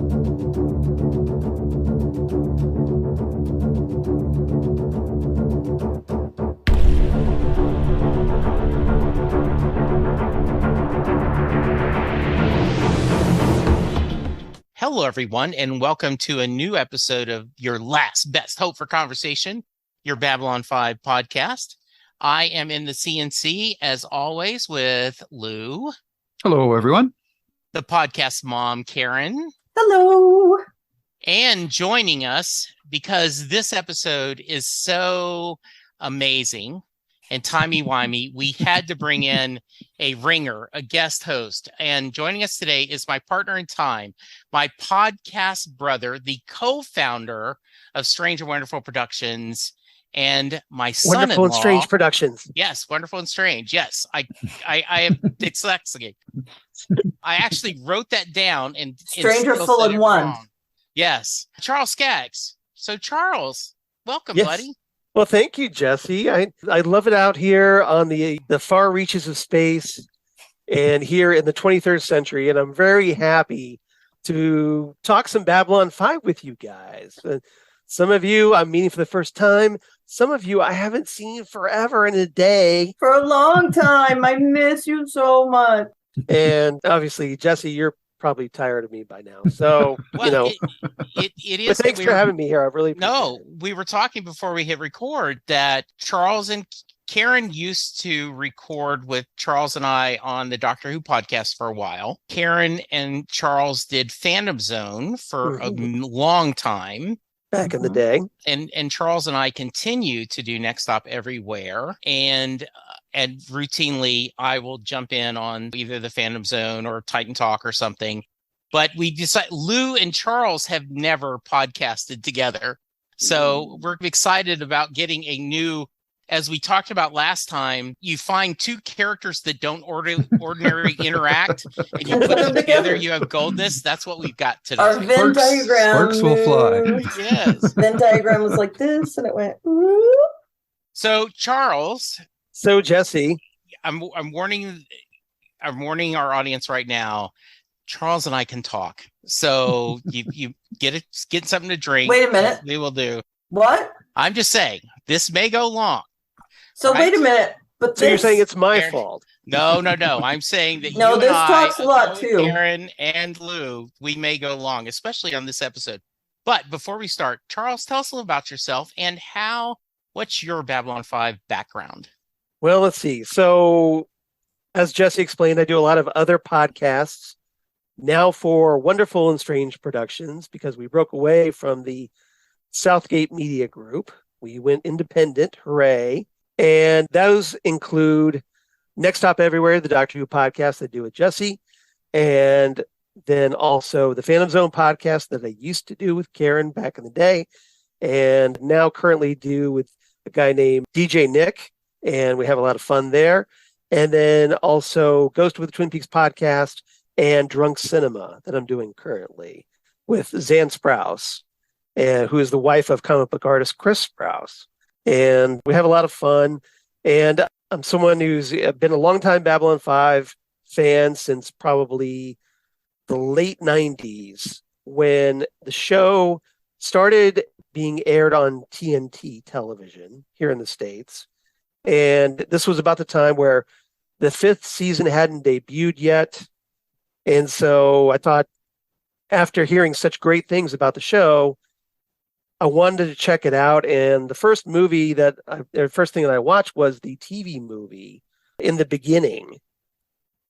Hello, everyone, and welcome to a new episode of Your Last Best Hope for Conversation, your Babylon 5 podcast. I am in the CNC, as always, with Lou. Hello, everyone. The podcast mom, Karen. Hello. And joining us, because this episode is so amazing and timey-wimey, we had to bring in a ringer, a guest host. And joining us today is my partner in time, my podcast brother, the co-founder of Strange and Wonderful Productions, and my son-in-law. Wonderful and Strange Productions. Yes, Wonderful and Strange. Yes, I am dyslexic. I actually wrote that down and Stranger Full in One. Wrong. Yes, Charles Skaggs. So Charles, welcome, Yes. buddy. Well, thank you, Jesse. I love it out here on the far reaches of space and here in the 23rd century. And I'm very happy to talk some Babylon 5 with you guys. Some of you I'm meeting for the first time. Some of you I haven't seen forever and a day. For a long time. I miss you so much. And obviously, Jesse, you're probably tired of me by now. So, Well, it is. But thanks for having me here. I really appreciate it. We were talking before we hit record that Charles and Karen used to record with Charles and I on the Doctor Who podcast for a while. Karen and Charles did Fandom Zone for a long time. Back in the day. And Charles and I continue to do Next Stop Everywhere. And routinely, I will jump in on either the Fandom Zone or Titan Talk or something. But we decided Lou and Charles have never podcasted together. So we're excited about getting a new, as we talked about last time, you find two characters that don't ordinarily interact and you put them together, you have goldness. That's what we've got today. Our Venn diagram. Sparks will fly. Yes. Venn diagram was like this, and it went, ooh. So Charles. So Jesse. I'm warning our audience right now. Charles and I can talk. So you get something to drink. Wait a minute. We will do. What? I'm just saying this may go long. So right? wait a minute. But So you're saying it's my fault? No. I'm saying that No, you this and I, talks a lot too. Aaron and Lou, we may go long, especially on this episode. But before we start, Charles, tell us a little about yourself and what's your Babylon 5 background? Well, let's see. So as Jesse explained, I do a lot of other podcasts now for Wonderful and Strange Productions because we broke away from the Southgate Media Group. We went independent, hooray. And those include Next Stop Everywhere, the Doctor Who podcast I do with Jesse, and then also the Phantom Zone podcast that I used to do with Karen back in the day, and now currently do with a guy named DJ Nick, and we have a lot of fun there. And then also Ghost with the Twin Peaks podcast and Drunk Cinema that I'm doing currently with Zan Sprouse, who is the wife of comic book artist Chris Sprouse. And we have a lot of fun. And I'm someone who's been a longtime Babylon 5 fan since probably the late 90s when the show started being aired on TNT television here in the States. And this was about the time where the 5th season hadn't debuted yet. And so I thought, after hearing such great things about the show, I wanted to check it out. And the first thing that I watched was the TV movie In the Beginning,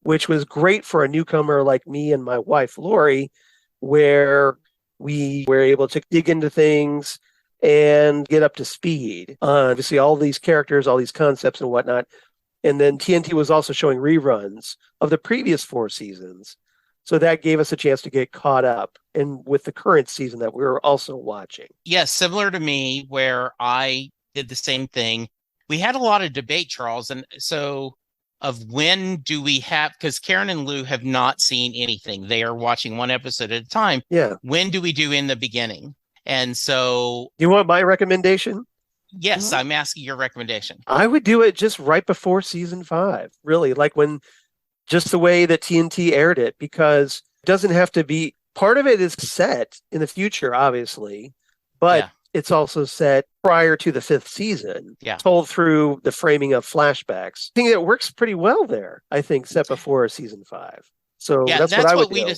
which was great for a newcomer like me and my wife, Lori, where we were able to dig into things and get up to speed. To see all these characters, all these concepts and whatnot. And then TNT was also showing reruns of the previous 4 seasons. So that gave us a chance to get caught up and with the current season that we were also watching. Yes, similar to me, where I did the same thing. We had a lot of debate, Charles, and so of when do we have, because Karen and Lou have not seen anything. They are watching one episode at a time. Yeah. When do we do In the Beginning? And so... Do you want my recommendation? Yes, I'm asking your recommendation. I would do it just right before season 5, really, like when just the way that TNT aired it, because it doesn't have to be part of it is set in the future, obviously, but Yeah. it's also set prior to the 5th season, Yeah. told through the framing of flashbacks. I think that works pretty well there, I think, set before season 5. So Yeah, that's what I would we do.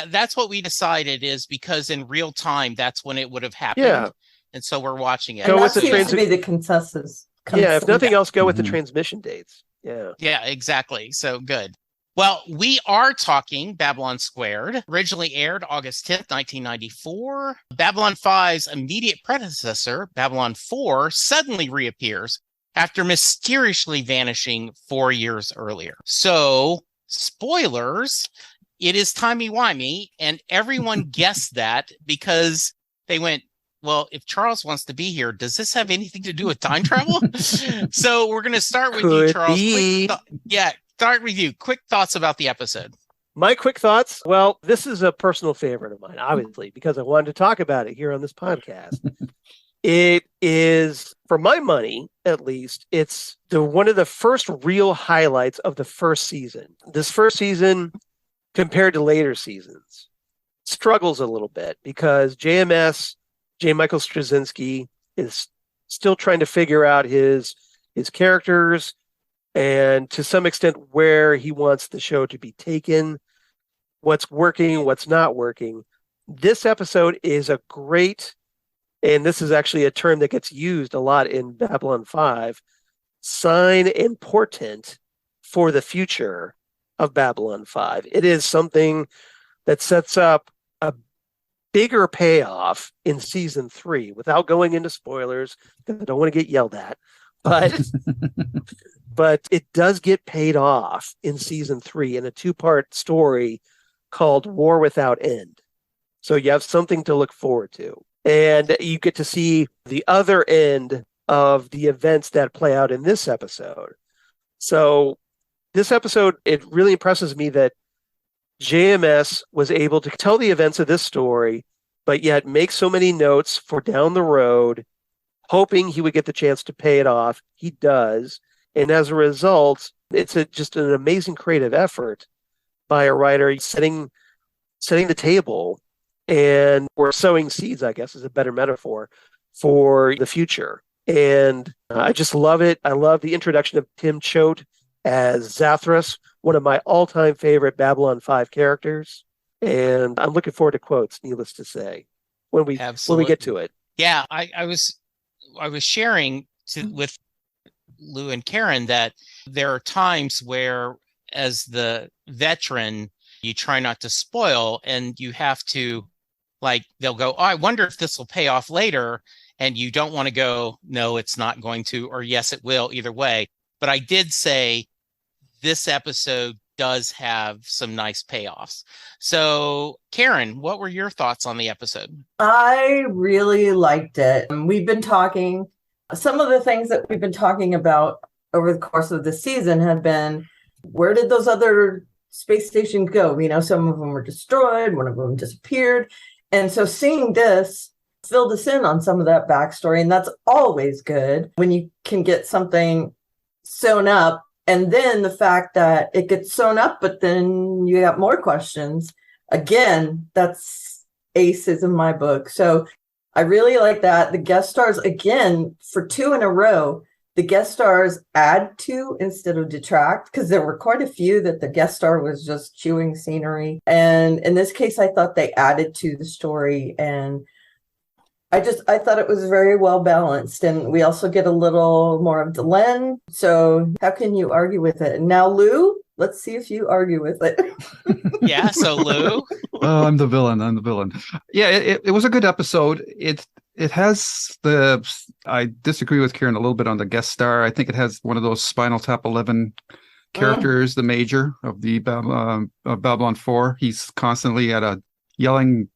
that's what we decided, is because in real time that's when it would have happened. Yeah. And so we're watching it. Go And with that the seems to be the consensus. Yeah, if nothing else, go with the Mhm. transmission dates. Yeah. Yeah, exactly. So good. Well, we are talking Babylon Squared. Originally aired August 10th, 1994. Babylon 5's immediate predecessor, Babylon 4, suddenly reappears after mysteriously vanishing 4 years earlier. So, spoilers, it is timey-wimey, and everyone guessed that because they went, well, if Charles wants to be here, does this have anything to do with time travel? So we're going to start with you, Could Charles. be. Start with you. Quick thoughts about the episode. My quick thoughts. Well, this is a personal favorite of mine, obviously, because I wanted to talk about it here on this podcast. It is, for my money, at least, it's one of the first real highlights of the first season. This first season, compared to later seasons, struggles a little bit because JMS, J. Michael Straczynski, is still trying to figure out his characters and to some extent where he wants the show to be taken, what's working, what's not working. This episode is a great, and this is actually a term that gets used a lot in Babylon 5, sign and portent for the future of Babylon 5. It is something that sets up a bigger payoff in season 3 without going into spoilers, because I don't want to get yelled at. But it does get paid off in season 3 in a 2-part story called War Without End. So you have something to look forward to. And you get to see the other end of the events that play out in this episode. So this episode, it really impresses me that JMS was able to tell the events of this story, but yet make so many notes for down the road, hoping he would get the chance to pay it off. He does. And as a result, it's just an amazing creative effort by a writer setting the table, and we're sowing seeds, I guess is a better metaphor, for the future. And I just love it. I love the introduction of Tim Choate as Zathras, one of my all-time favorite Babylon 5 characters. And I'm looking forward to quotes, needless to say, when we get to it. Yeah, I was sharing with Lou and Karen that there are times where, as the veteran, you try not to spoil, and you have to, like, they'll go, oh, I wonder if this will pay off later. And you don't want to go, no, it's not going to, or yes, it will, either way. But I did say this episode does have some nice payoffs. So, Karen, what were your thoughts on the episode? I really liked it. We've been talking, some of the things that we've been talking about over the course of the season have been, where did those other space stations go? You know, some of them were destroyed, one of them disappeared. And so seeing this filled us in on some of that backstory. And that's always good when you can get something sewn up. And then the fact that it gets sewn up, but then you got more questions. Again, that's aces in my book. So I really like that. The guest stars, again, for 2 in a row, the guest stars add to instead of detract, because there were quite a few that the guest star was just chewing scenery. And in this case, I thought they added to the story. And I thought it was very well balanced. And we also get a little more of Delenn. So how can you argue with it? And now, Lou, let's see if you argue with it. Yeah, so Lou. Oh, I'm the villain. Yeah, it was a good episode. It has I disagree with Karen a little bit on the guest star. I think it has one of those Spinal Tap 11 characters, the major of the Babylon 4. He's constantly at a yelling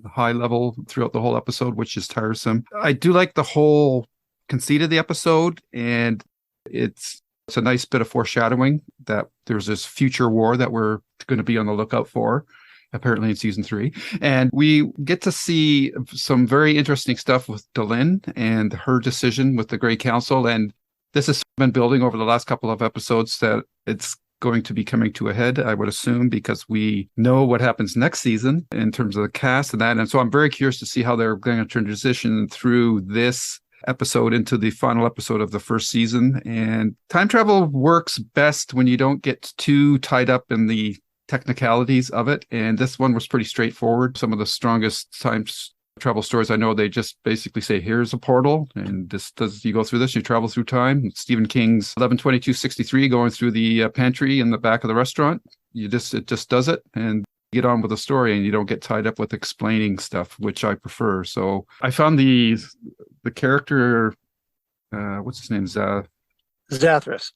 high level throughout the whole episode, which is tiresome. I do like the whole conceit of the episode, and it's a nice bit of foreshadowing that there's this future war that we're going to be on the lookout for, apparently in season 3. And we get to see some very interesting stuff with Delenn and her decision with the Grey Council. And this has been building over the last couple of episodes that it's going to be coming to a head, I would assume, because we know what happens next season in terms of the cast and that. And so I'm very curious to see how they're going to transition through this episode into the final episode of the first season. And time travel works best when you don't get too tied up in the technicalities of it. And this one was pretty straightforward. Some of the strongest time travel stories I know, they just basically say, here's a portal, and this does, you go through this, you travel through time. Stephen King's 11/22/63 going through the pantry in the back of the restaurant. It just does it and get on with the story, and you don't get tied up with explaining stuff, which I prefer. So I found the character, what's his name? Zathras.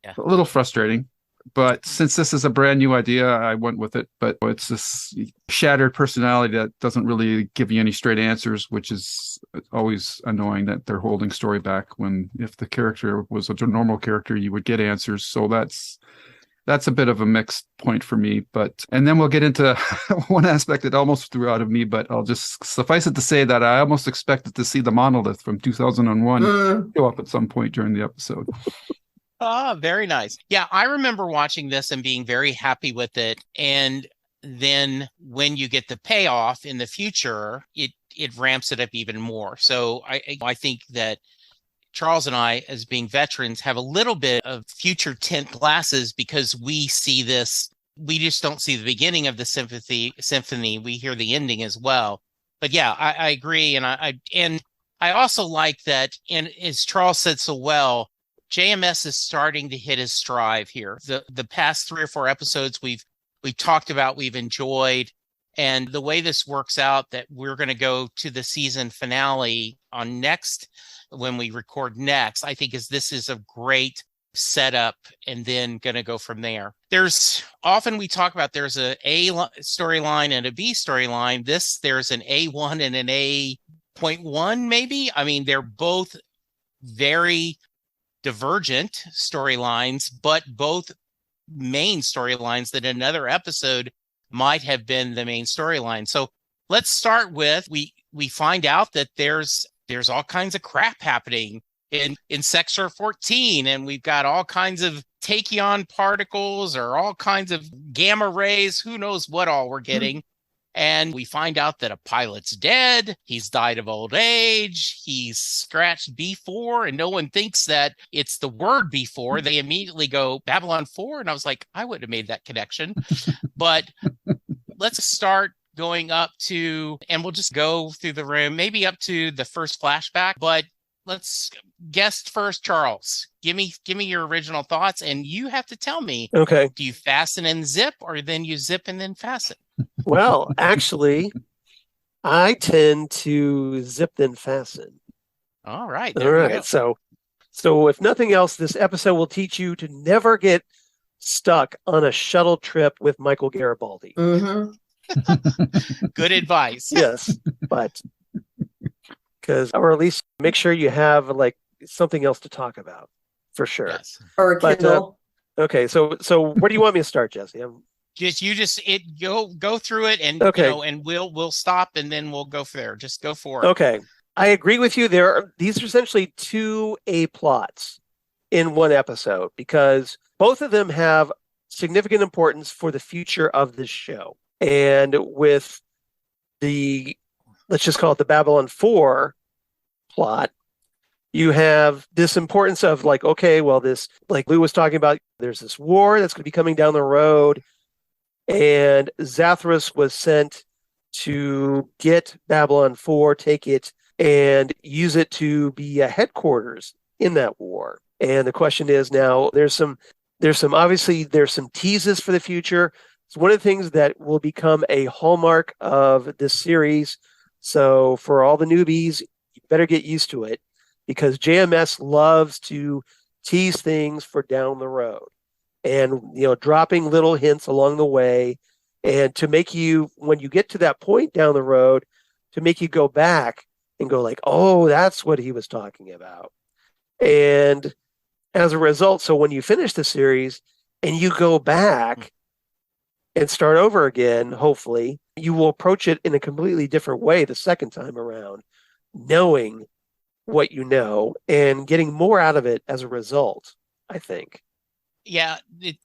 Yeah. A little frustrating. But since this is a brand new idea, I went with it. But it's this shattered personality that doesn't really give you any straight answers, which is always annoying that they're holding story back when if the character was a normal character, you would get answers. So that's a bit of a mixed point for me. And then we'll get into one aspect that almost threw out of me, but I'll just suffice it to say that I almost expected to see the monolith from 2001 show up at some point during the episode. Ah, very nice. Yeah, I remember watching this and being very happy with it. And then when you get the payoff in the future, it ramps it up even more. So I think that Charles and I, as being veterans, have a little bit of future tint glasses because we see this. We just don't see the beginning of the symphony. We hear the ending as well. But yeah, I agree. And I also like that, and as Charles said so well, JMS is starting to hit his stride here. The past 3 or 4 episodes we've talked about, we've enjoyed, and the way this works out that we're going to go to the season finale on next, when we record next, I think this is a great setup, and then going to go from there. There's often we talk about there's a storyline and a B storyline. There's an A1 and an A.1 maybe. I mean, they're both very divergent storylines, but both main storylines that another episode might have been the main storyline. So let's start with we find out that there's all kinds of crap happening in Sector 14, and we've got all kinds of tachyon particles or all kinds of gamma rays, who knows what all we're getting. And we find out that a pilot's dead. He's died of old age. He's scratched B4, and no one thinks that it's the word B4. They immediately go Babylon 4. And I was like, I wouldn't have made that connection. But let's start going up to, and we'll just go through the room, maybe up to the first flashback. But let's guess first, Charles. Give me your original thoughts, and you have to tell me. Okay. Do you fasten and zip, or then you zip and then fasten? Well, actually, I tend to zip then fasten. All right. All right. So if nothing else, this episode will teach you to never get stuck on a shuttle trip with Michael Garibaldi. Mm-hmm. Good advice. Yes, but or at least make sure you have like something else to talk about for sure. Yes. Or a Kindle. Okay. So where do you want me to start, Jesse? Go through it, and okay. And we'll stop, and then we'll go there. Just go for it. Okay. I agree with you. These are essentially 2 A plots in one episode because both of them have significant importance for the future of this show. And with let's just call it the Babylon 4 plot, you have this importance of like, okay, well, this, like Lou was talking about, there's this war that's going to be coming down the road, and Zathras was sent to get Babylon 4, take it, and use it to be a headquarters in that war. And the question is now, there's some teases for the future. It's one of the things that will become a hallmark of this series. So for all the newbies, you better get used to it, because JMS loves to tease things for down the road, and dropping little hints along the way, and to make you, when you get to that point down the road, to make you go back and go like, oh, that's what he was talking about. And as a result, so when you finish the series and you go back and start over again, hopefully, you will approach it in a completely different way the second time around, knowing what you know and getting more out of it as a result, I think. Yeah,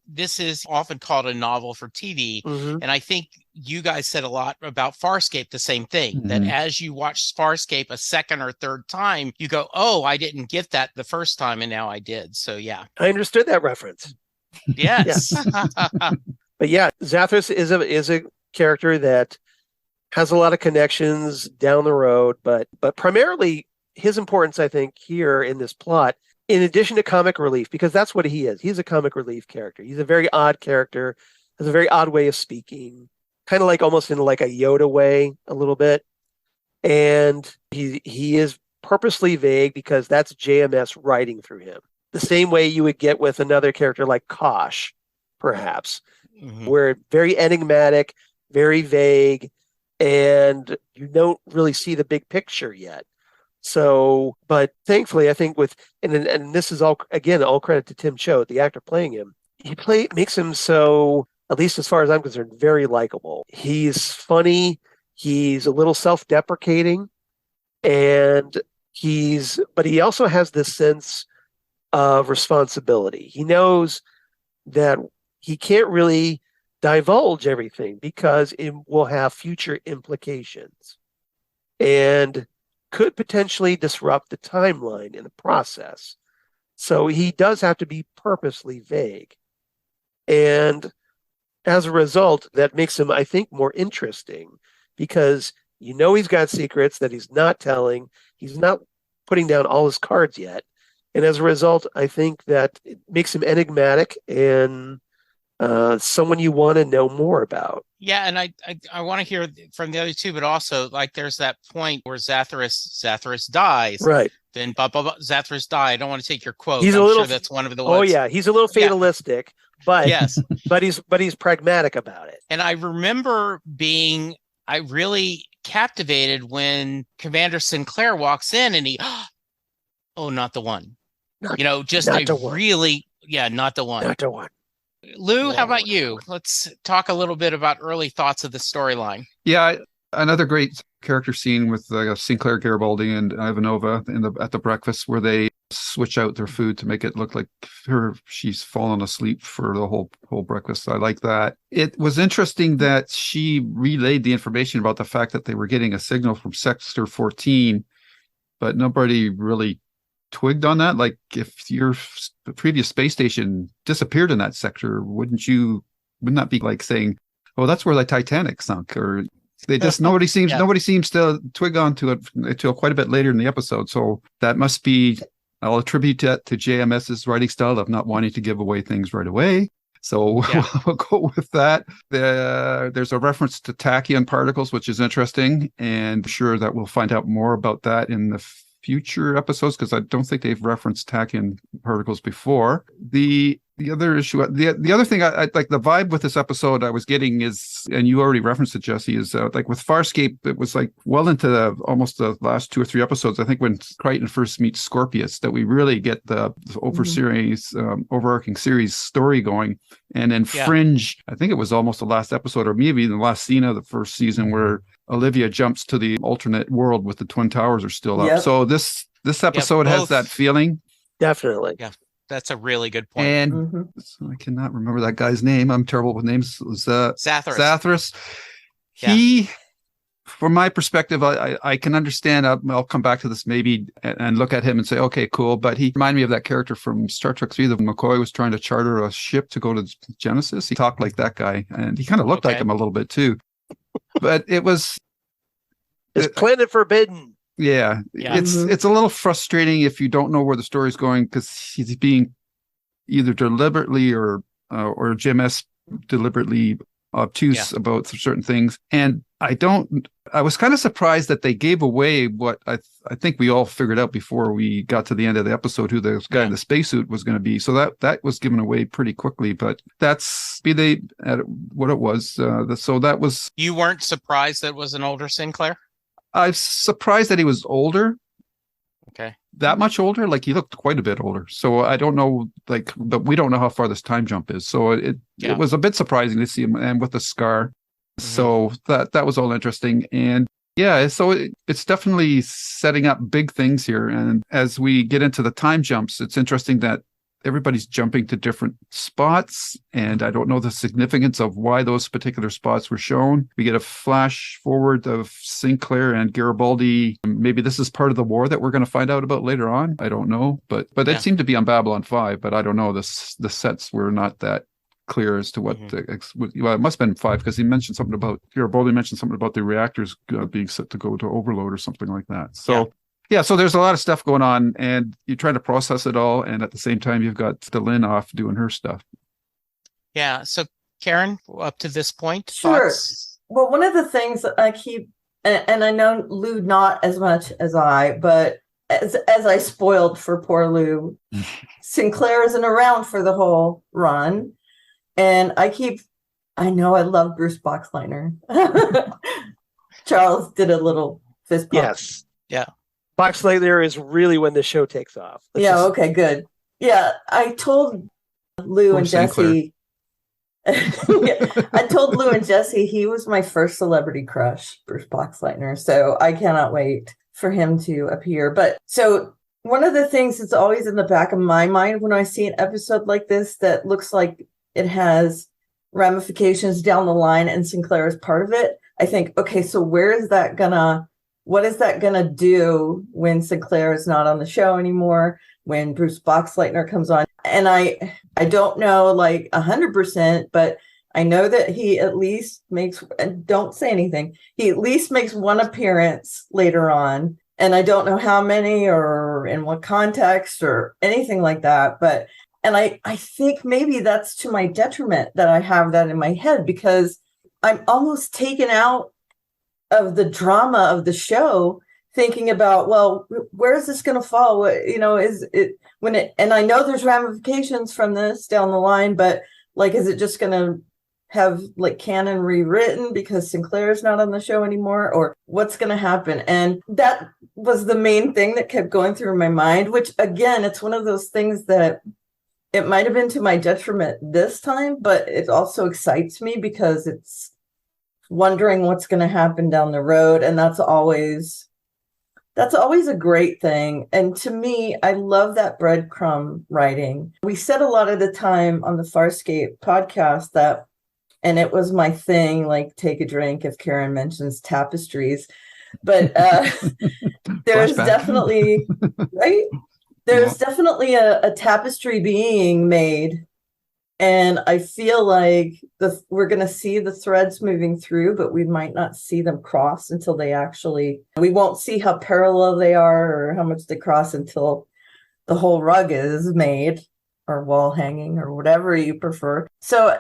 this is often called a novel for TV. Mhm. And I think you guys said a lot about Farscape, the same thing, that Mhm. as you watch Farscape a second or third time, you go, oh, I didn't get that the first time, and now I did. So, yeah. I understood that reference. Yes. But yeah, Zathras is a character that has a lot of connections down the road, but primarily his importance, I think, here in this plot, in addition to comic relief, because that's what he is. He's a comic relief character. He's a very odd character, has a very odd way of speaking, kind of like almost in like a Yoda way, a little bit. And he is purposely vague because that's JMS writing through him. The same way you would get with another character like Kosh, perhaps, where very enigmatic, very vague, and you don't really see the big picture yet. So, but thankfully, I think and this is all, again, all credit to Tim Choate, the actor playing him. Makes him so, at least as far as I'm concerned, very likable. He's funny. He's a little self-deprecating, but he also has this sense of responsibility. He knows that he can't really divulge everything because it will have future implications and could potentially disrupt the timeline in the process. So he does have to be purposely vague. And as a result, that makes him, I think, more interesting because he's got secrets that he's not telling. He's not putting down all his cards yet. And as a result, I think that it makes him enigmatic and someone you want to know more about. Yeah, and I want to hear from the other two, but also like there's that point where Zathras dies. Right. Then Zathras died. I don't want to take your quote. I'm sure that's one of the ones. Oh yeah, he's a little fatalistic, but yes, but he's pragmatic about it. And I remember being really captivated when Commander Sinclair walks in and he, oh, not the one. Not the one. Not the one. Lou, how about you? Let's talk a little bit about early thoughts of the storyline. Yeah, another great character scene with Sinclair, Garibaldi, and Ivanova at the breakfast where they switch out their food to make it look like she's fallen asleep for the whole breakfast. I like that. It was interesting that she relayed the information about the fact that they were getting a signal from Sector 14, but nobody really twigged on that. Like, if the previous space station disappeared in that sector, wouldn't that be like saying, oh, that's where the Titanic sunk? Or they just nobody seems to twig on to it until quite a bit later in the episode. So that must be, I'll attribute that to JMS's writing style of not wanting to give away things right away. So we'll go with that. There's a reference to tachyon particles, which is interesting, and I'm sure that we'll find out more about that in the future episodes, because I don't think they've referenced tachyon particles before. The other issue, the other thing I like, the vibe with this episode I was getting is, and you already referenced it, Jesse, is like with Farscape, it was like well into almost the last 2 or 3 episodes, I think, when Crichton first meets Scorpius, that we really get the overarching series story going. And then Fringe, I think it was almost the last episode, or maybe even the last scene of the first season, where Olivia jumps to the alternate world with the Twin Towers are still up. So this episode has that feeling. Definitely. Yeah. That's a really good point. And I cannot remember that guy's name. I'm terrible with names. It was Zathras. He, from my perspective, I can understand. I'll come back to this maybe and look at him and say, okay, cool. But he reminded me of that character from Star Trek 3 that McCoy was trying to charter a ship to go to Genesis. He talked like that guy, and he kind of looked like him a little bit too. But it's Planet Forbidden. Yeah, it's a little frustrating if you don't know where the story's going, because he's being either deliberately or JMS deliberately obtuse about certain things. And I was kind of surprised that they gave away what I think we all figured out before we got to the end of the episode, who the guy in the spacesuit was going to be. So that was given away pretty quickly, but that's what it was. So that was. You weren't surprised that it was an older Sinclair? I was surprised that he was older. Okay. That much older? Like, he looked quite a bit older. So I don't know, but we don't know how far this time jump is. So it was a bit surprising to see him, and with the scar. So that was all interesting. And so it's definitely setting up big things here. And as we get into the time jumps, it's interesting that everybody's jumping to different spots, and I don't know the significance of why those particular spots were shown. We get a flash forward of Sinclair and Garibaldi. Maybe this is part of the war that we're going to find out about later on. I don't know, but it seemed to be on Babylon 5, but I don't know. The sets were not that clear as to what well, it must have been 5, because Garibaldi mentioned something about the reactors being set to go to overload or something like that. So yeah, so there's a lot of stuff going on, and you're trying to process it all, and at the same time, you've got Delenn off doing her stuff. Yeah. So, Karen, up to this point, sure. thoughts? Well, one of the things that I keep, and I know Lou not as much as I, but as I spoiled for poor Lou, Sinclair isn't around for the whole run, and I know I love Bruce Boxleitner. Charles did a little fist bump. Yes. Yeah. Boxleitner is really when the show takes off. Okay, good. Yeah, I told Lou and Jesse. I told Lou and Jesse he was my first celebrity crush, Bruce Boxleitner. So I cannot wait for him to appear. But so one of the things that's always in the back of my mind when I see an episode like this that looks like it has ramifications down the line and Sinclair is part of it, I think, okay, so what is that going to do when Sinclair is not on the show anymore, when Bruce Boxleitner comes on? And I don't know like 100%, but I know that he at least makes, and don't say anything, he at least makes one appearance later on. And I don't know how many or in what context or anything like that. And I think maybe that's to my detriment that I have that in my head, because I'm almost taken out of the drama of the show, thinking about, well, where is this going to fall? Is it and I know there's ramifications from this down the line, but like, is it just going to have like canon rewritten because Sinclair is not on the show anymore, or what's going to happen? And that was the main thing that kept going through my mind, which again, it's one of those things that it might have been to my detriment this time, but it also excites me because it's wondering what's going to happen down the road, and that's always a great thing. And to me, I love that breadcrumb writing. We said a lot of the time on the Farscape podcast that, and it was my thing, like take a drink if Karen mentions tapestries, but there's definitely right, there's definitely a tapestry being made. And I feel like we're going to see the threads moving through, but we might not see them cross until we won't see how parallel they are or how much they cross until the whole rug is made, or wall hanging, or whatever you prefer. So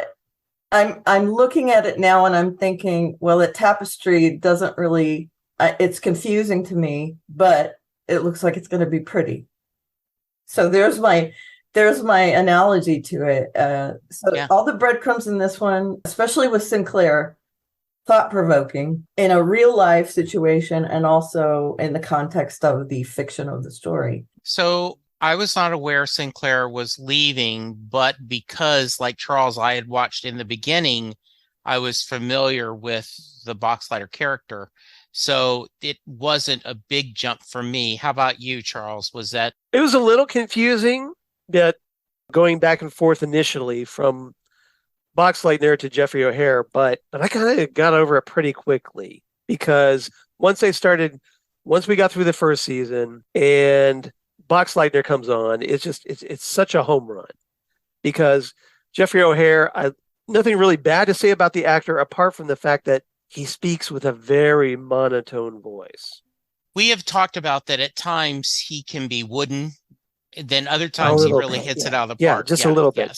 I'm looking at it now and I'm thinking, well, the tapestry doesn't really, it's confusing to me, but it looks like it's going to be pretty. So there's my analogy to it. All the breadcrumbs in this one, especially with Sinclair, thought-provoking in a real life situation and also in the context of the fiction of the story. So I was not aware Sinclair was leaving, but because, like Charles, I had watched in the beginning, I was familiar with the Boxleitner character. So it wasn't a big jump for me. How about you, Charles? It was a little confusing, that going back and forth initially from Boxleitner to Jeffrey O'Hare, but I kind of got over it pretty quickly, because once we got through the first season and Boxleitner comes on, it's such a home run, because Jeffrey O'Hare, nothing really bad to say about the actor apart from the fact that he speaks with a very monotone voice. We have talked about that at times he can be wooden, then other times he really hits it out of the park. Yeah, just a little bit.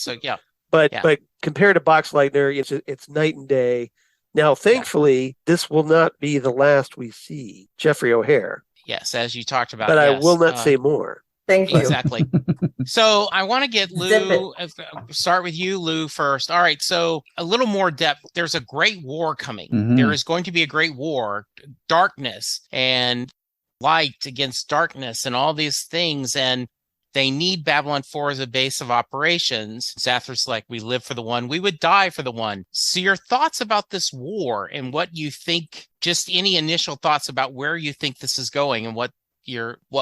But compared to Boxleitner, it's night and day. Now, thankfully, this will not be the last we see Jeffrey O'Hare. Yes, as you talked about. But I will not say more. Thank you. Exactly. So I want to get Lou, start with you, Lou, first. All right. So a little more depth. There's a great war coming. Mm-hmm. There is going to be a great war, darkness and light against darkness and all these things. And they need Babylon 4 as a base of operations. Zathar's like, we live for the one, we would die for the one. So your thoughts about this war and what you think, just any initial thoughts about where you think this is going and what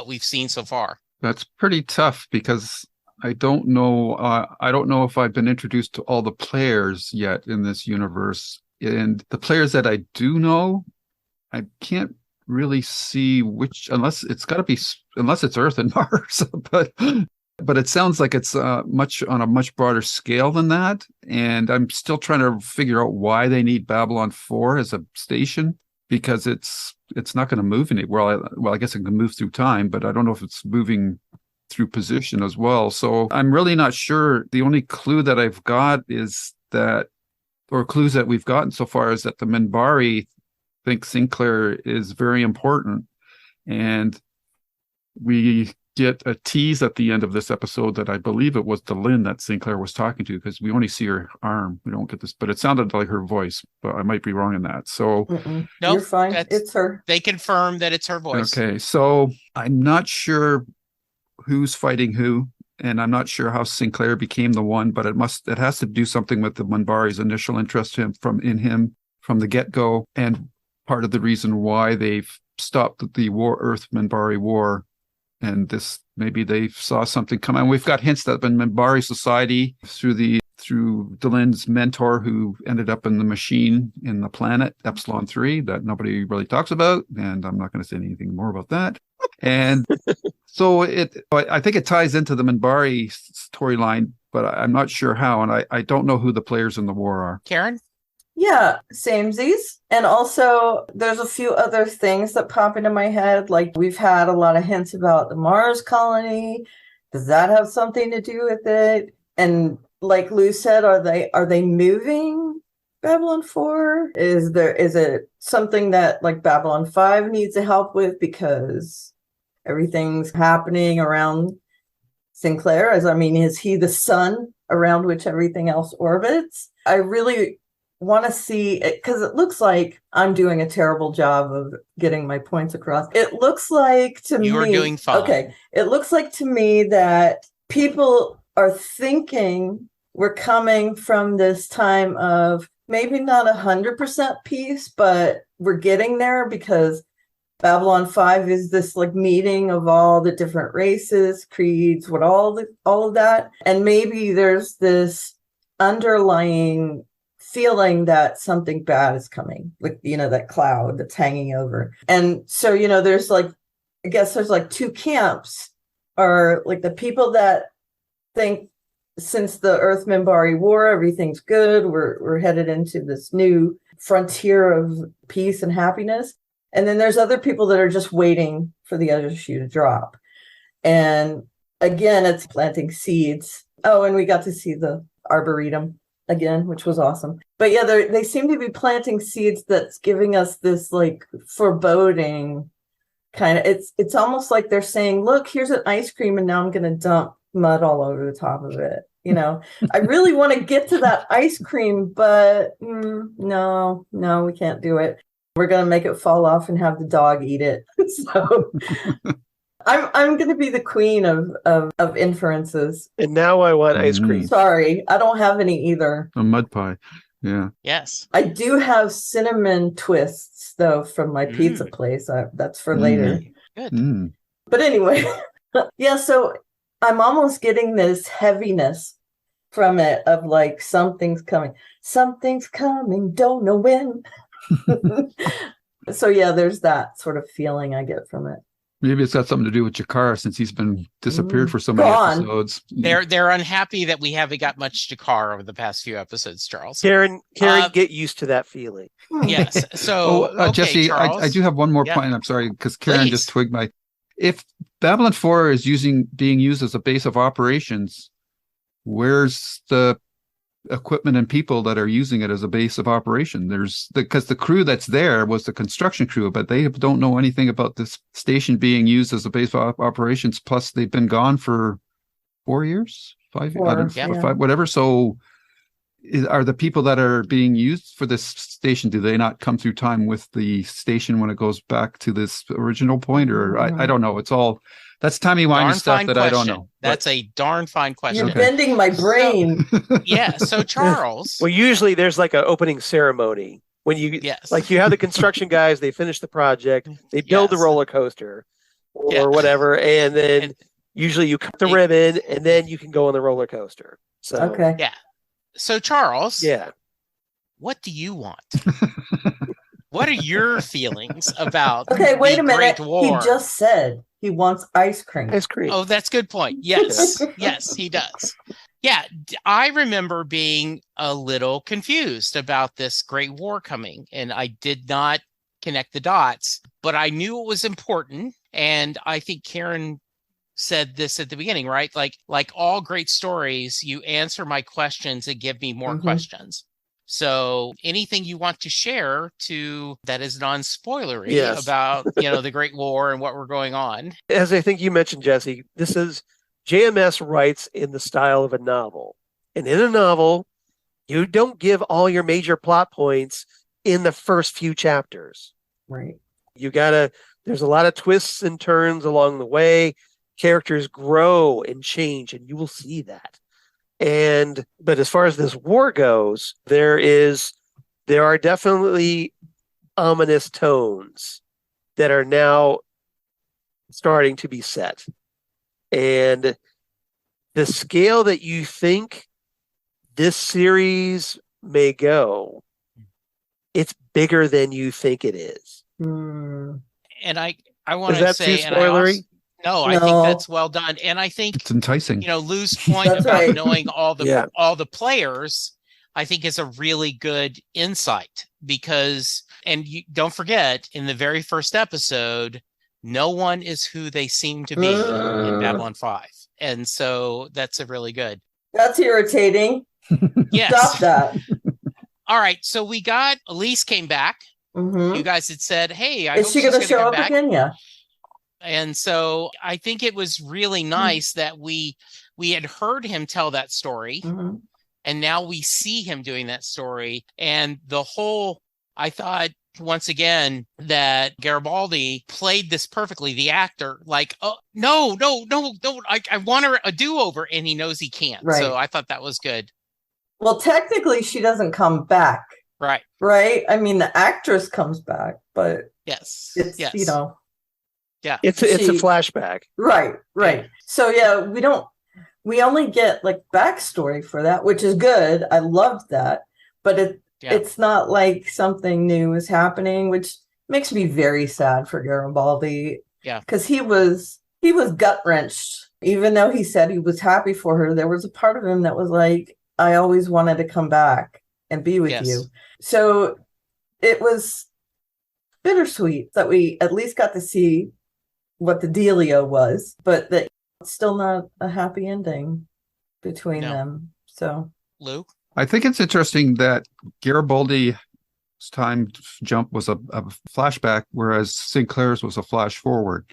we've seen so far. That's pretty tough, because I don't know. I don't know if I've been introduced to all the players yet in this universe. And the players that I do know, I can't really see which, unless it's Earth and Mars. But it sounds like it's much on a much broader scale than that. And I'm still trying to figure out why they need Babylon 4 as a station, because it's not going to move anywhere. Well, I guess it can move through time, but I don't know if it's moving through position as well. So I'm really not sure. The only clue that I've got is that, or clues that we've gotten so far, is that the Minbari think Sinclair is very important. And we get a tease at the end of this episode that I believe it was Delenn that Sinclair was talking to, because we only see her arm. We don't get this, but it sounded like her voice, but I might be wrong in that. So No, Nope, you're fine. that's- It's her. They confirm that it's her voice. okay, so I'm not sure who's fighting who, and I'm not sure how Sinclair became the one, but it has to do something with the Minbari's initial interest in him from the get-go, and part of the reason why they've stopped the Earth Minbari war. And this, maybe they saw something come on. We've got hints that in Minbari society through Delenn's mentor, who ended up in the machine in the planet Epsilon 3 that nobody really talks about, and I'm not going to say anything more about that. And so I think it ties into the Minbari storyline, but I'm not sure how, and I don't know who the players in the war are. Karen? Yeah, samesies. And also, there's a few other things that pop into my head. Like, we've had a lot of hints about the Mars colony. Does that have something to do with it? And like Lou said, are they moving Babylon 4? Is it something that like Babylon 5 needs to help with because everything's happening around Sinclair? Is he the sun around which everything else orbits? I really want to see it, because it looks like I'm doing a terrible job of getting my points across. It looks like to me, You are doing fine. Okay, it looks like to me that people are thinking we're coming from this time of maybe not 100% peace, but we're getting there, because Babylon 5 is this like meeting of all the different races, creeds, all of that, and maybe there's this underlying feeling that something bad is coming, like, that cloud that's hanging over. And so, there's like, I guess there's like two camps, are like the people that think since the Earth Minbari War, everything's good. We're headed into this new frontier of peace and happiness. And then there's other people that are just waiting for the other shoe to drop. And again, it's planting seeds. Oh, and we got to see the Arboretum again, which was awesome. But yeah, they seem to be planting seeds that's giving us this like foreboding kind of, it's almost like they're saying, look, here's an ice cream and now I'm going to dump mud all over the top of it. I really want to get to that ice cream, but no, we can't do it. We're going to make it fall off and have the dog eat it. So I'm going to be the queen of inferences. And now I want ice cream. Sorry, I don't have any either. A mud pie. Yeah. Yes. I do have cinnamon twists, though, from my pizza place. That's for later. Good. But anyway, yeah, so I'm almost getting this heaviness from it of like, something's coming, don't know when. So yeah, there's that sort of feeling I get from it. Maybe it's got something to do with Jakar, since he's been disappeared for so many episodes. They're unhappy that we haven't got much Jakar over the past few episodes, Charles. Karen, get used to that feeling. Yes. So, okay, Jesse, Charles. I do have one more Yeah. point. I'm sorry, because Karen Please. just twigged my. If Babylon 4 is being used as a base of operations, where's the equipment and people that are using it as a base of operation? Because the crew that's there was the construction crew, but they don't know anything about this station being used as a base of operations. Plus, they've been gone for 4 years, 5 years, Yeah. 5, whatever. So, are the people that are being used for this station, do they not come through time with the station when it goes back to this original point? Or I don't know. It's all that's timey-wimey stuff that I don't know. That's a darn fine question. You're bending my brain. Yeah. So Charles. Well, usually there's like an opening ceremony when you like you have the construction guys, they finish the project, they build the roller coaster or whatever, and then Usually you cut the ribbon and then you can go on the roller coaster. So Okay. Yeah. So Charles, yeah. what do you want? What are your feelings about Okay, wait the a minute. Great War? He just said he wants ice cream. Ice cream. Oh, that's a good point. Yes. Yes, he does. Yeah, I remember being a little confused about this Great War coming, and I did not connect the dots, but I knew it was important. And I think Karen said this at the beginning, right? Like all great stories, you answer my questions and give me more questions. So anything you want to share that is non-spoilery about, the Great War and what we're going on. As I think you mentioned, Jesse, this is JMS writes in the style of a novel. And in a novel, you don't give all your major plot points in the first few chapters. Right. There's a lot of twists and turns along the way. Characters grow and change, and you will see that. But as far as this war goes, there are definitely ominous tones that are now starting to be set. And the scale that you think this series may go, it's bigger than you think it is. Mm. And I want to Is that say, too spoilery? I think that's well done. And I think it's enticing. Lou's point That's about right. knowing all the players, I think is a really good insight because, and you don't forget, in the very first episode, no one is who they seem to be in Babylon 5. And so that's a really good. That's irritating. Yes. Stop that. All right. So we got Elise came back. You guys had said, hey, is she going to show up back again? Yeah. And so I think it was really nice that we had heard him tell that story, and now we see him doing that story. And I thought once again that Garibaldi played this perfectly. The actor, like, oh no, I want a do-over, and he knows he can't. Right. So I thought that was good. Well, technically, she doesn't come back. Right. Right. I mean, the actress comes back, but yes, it's yes. Yeah, it's a flashback. Right. Yeah. So we only get like backstory for that, which is good. I loved that, but it's not like something new is happening, which makes me very sad for Garibaldi. Yeah, because he was gut wrenched. Even though he said he was happy for her, there was a part of him that was like, I always wanted to come back and be with you. So it was bittersweet that we at least got to see what the dealio was, but that it's still not a happy ending between them. So, Luke, I think it's interesting that Garibaldi's time jump was a flashback, whereas Sinclair's was a flash forward,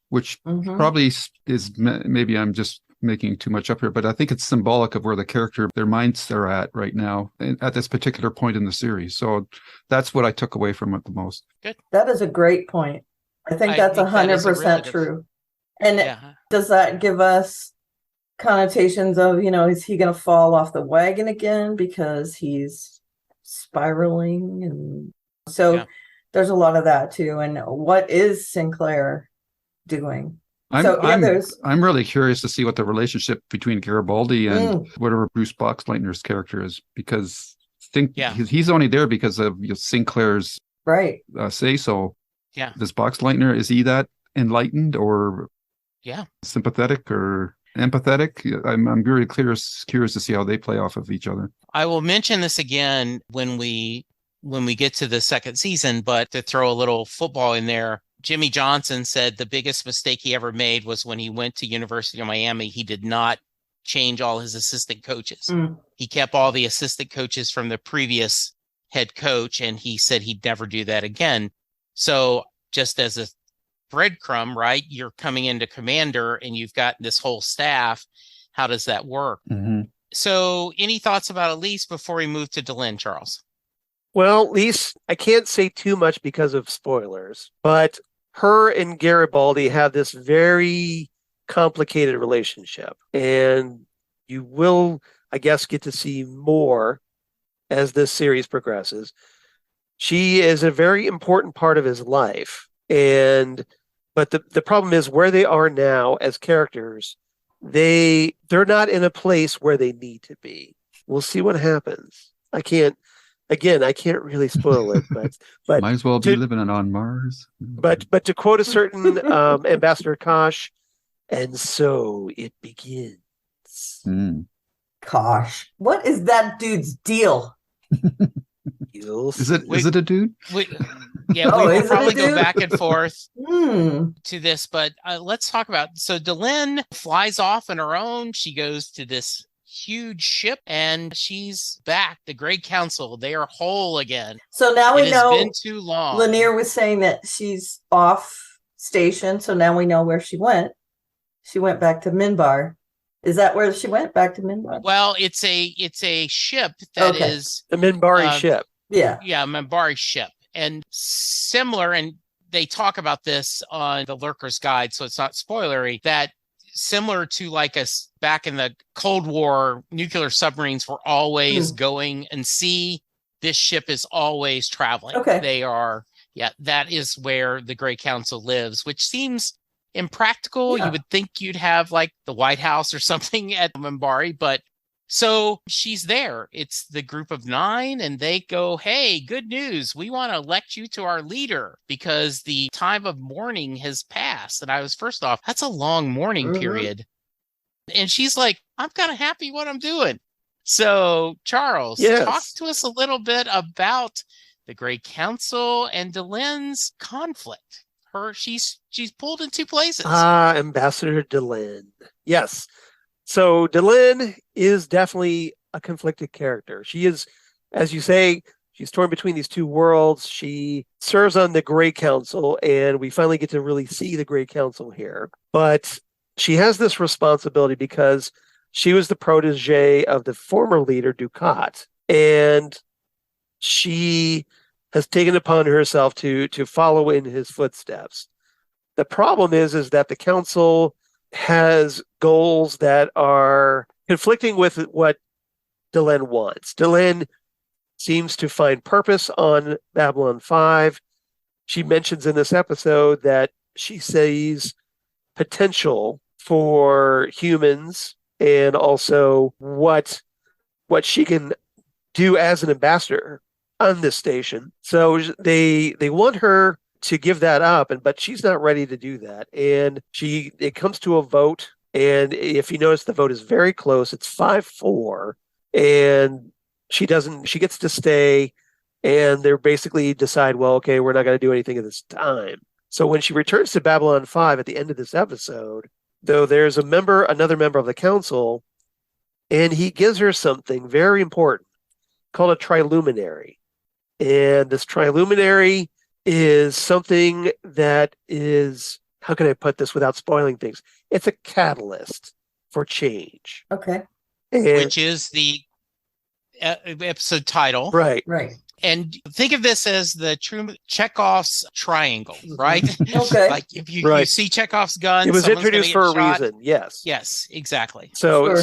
which probably is, maybe I'm just making too much up here, but I think it's symbolic of where the character, their minds are at right now at this particular point in the series. So that's what I took away from it the most. Good. That is a great point. I think that's 100% true. And does that give us connotations of, is he going to fall off the wagon again because he's spiraling? And so there's a lot of that too. And what is Sinclair doing? I'm really curious to see what the relationship between Garibaldi and whatever Bruce Boxleitner's character is, because he's only there because of Sinclair's say so. Yeah. Does Boxleitner, is he that enlightened or sympathetic or empathetic? I'm very curious to see how they play off of each other. I will mention this again when we get to the second season, but to throw a little football in there, Jimmy Johnson said the biggest mistake he ever made was when he went to University of Miami. He did not change all his assistant coaches. He kept all the assistant coaches from the previous head coach, and he said he'd never do that again. So just as a breadcrumb, right? You're coming into commander and you've got this whole staff. How does that work? So any thoughts about Elise before we move to Delenn, Charles? Well, Elise, I can't say too much because of spoilers, but her and Garibaldi have this very complicated relationship, and you will, I guess, get to see more as this series progresses. She is a very important part of his life, and But the problem is where they are now as characters, they're not in a place where they need to be. We'll see what happens. I can't really spoil it, but might as well be living on Mars. But to quote a certain Ambassador Kosh, and so it begins. Kosh, what is that dude's deal? Is it a dude? We will probably go back and forth to this, but let's talk about. So Delenn flies off on her own. She goes to this huge ship, and she's back. The Great Council, they are whole again. So now we know. It's been too long. Lanier was saying that she's off station, so now we know where she went. She went back to Minbar. Is that where she went? Back to Minbar? Well, it's a ship that is the Minbari ship. Yeah, Minbari ship, and similar. And they talk about this on the Lurker's Guide, so it's not spoilery. That similar to like us back in the Cold War, nuclear submarines were always going and sea. This ship is always traveling. Okay, they are. Yeah, that is where the Great Council lives, which seems impractical. You would think you'd have like the White House or something at Minbari, but so she's there. It's the group of 9, and they go, "Hey, good news. We want to elect you to our leader because the time of mourning has passed." And I was, first off, that's a long mourning period. And she's like, "I'm kind of happy what I'm doing." So Charles, talk to us a little bit about the Great Council and Delenn's conflict. She's pulled in 2 places. Ambassador Delenn. Yes. So Delenn is definitely a conflicted character. She is, as you say, she's torn between these 2 worlds. She serves on the Great Council, and we finally get to really see the Great Council here. But she has this responsibility because she was the protege of the former leader, Ducat, and she has taken upon herself to follow in his footsteps. The problem is that the council has goals that are conflicting with what Delenn wants. Delenn seems to find purpose on Babylon 5. She mentions in this episode that she sees potential for humans and also what she can do as an ambassador on this station. So they want her to give that up, but she's not ready to do that. And it comes to a vote, and if you notice, the vote is very close. It's 5-4, and she gets to stay, and they basically decide, well, okay, we're not going to do anything at this time. So when she returns to Babylon 5 at the end of this episode, though, there's another member of the council, and he gives her something very important called a triluminary. And this triluminary is something that is, how can I put this without spoiling things? It's a catalyst for change. Okay. Which is the episode title. Right. And think of this as the Chekhov's triangle, right? Okay. Like if you see Chekhov's gun, it was introduced for a reason. Yes, exactly. So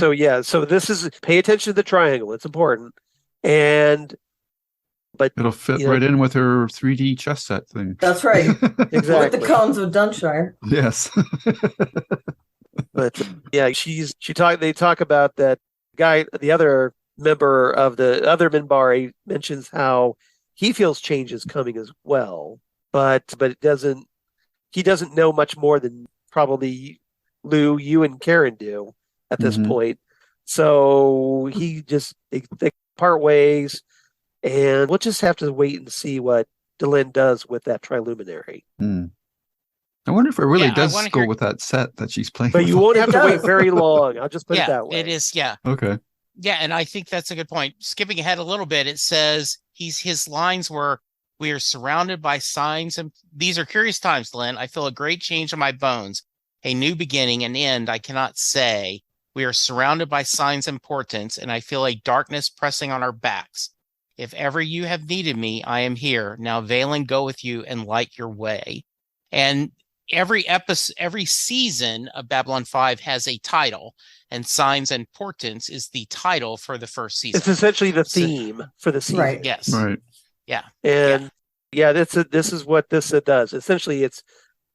this is, pay attention to the triangle. It's important. But it'll fit right in with her 3D chess set thing. That's right. Exactly. With the cones of Dunshire. Yes. But they talk about that guy, the other member of the other Minbari, mentions how he feels change is coming as well. But he doesn't know much more than probably Lou, you and Karen do at this point. So they part ways. And we'll just have to wait and see what Delenn does with that triluminary. I wonder if it really does go with that set that she's playing. But you won't have to wait very long. I'll just put it that way. It is, Okay. Yeah, and I think that's a good point. Skipping ahead a little bit, it says his lines were, "We are surrounded by signs, and these are curious times, Delenn. I feel a great change in my bones, a new beginning, an end I cannot say. We are surrounded by signs and portents, and I feel a darkness pressing on our backs. If ever you have needed me, I am here. Now Valen go with you and light your way." And every season of Babylon 5 has a title, and Signs and Portents is the title for the first season. It's essentially the theme for the season. Right. Yes. Right. Yeah. And this is what this does. Essentially, it's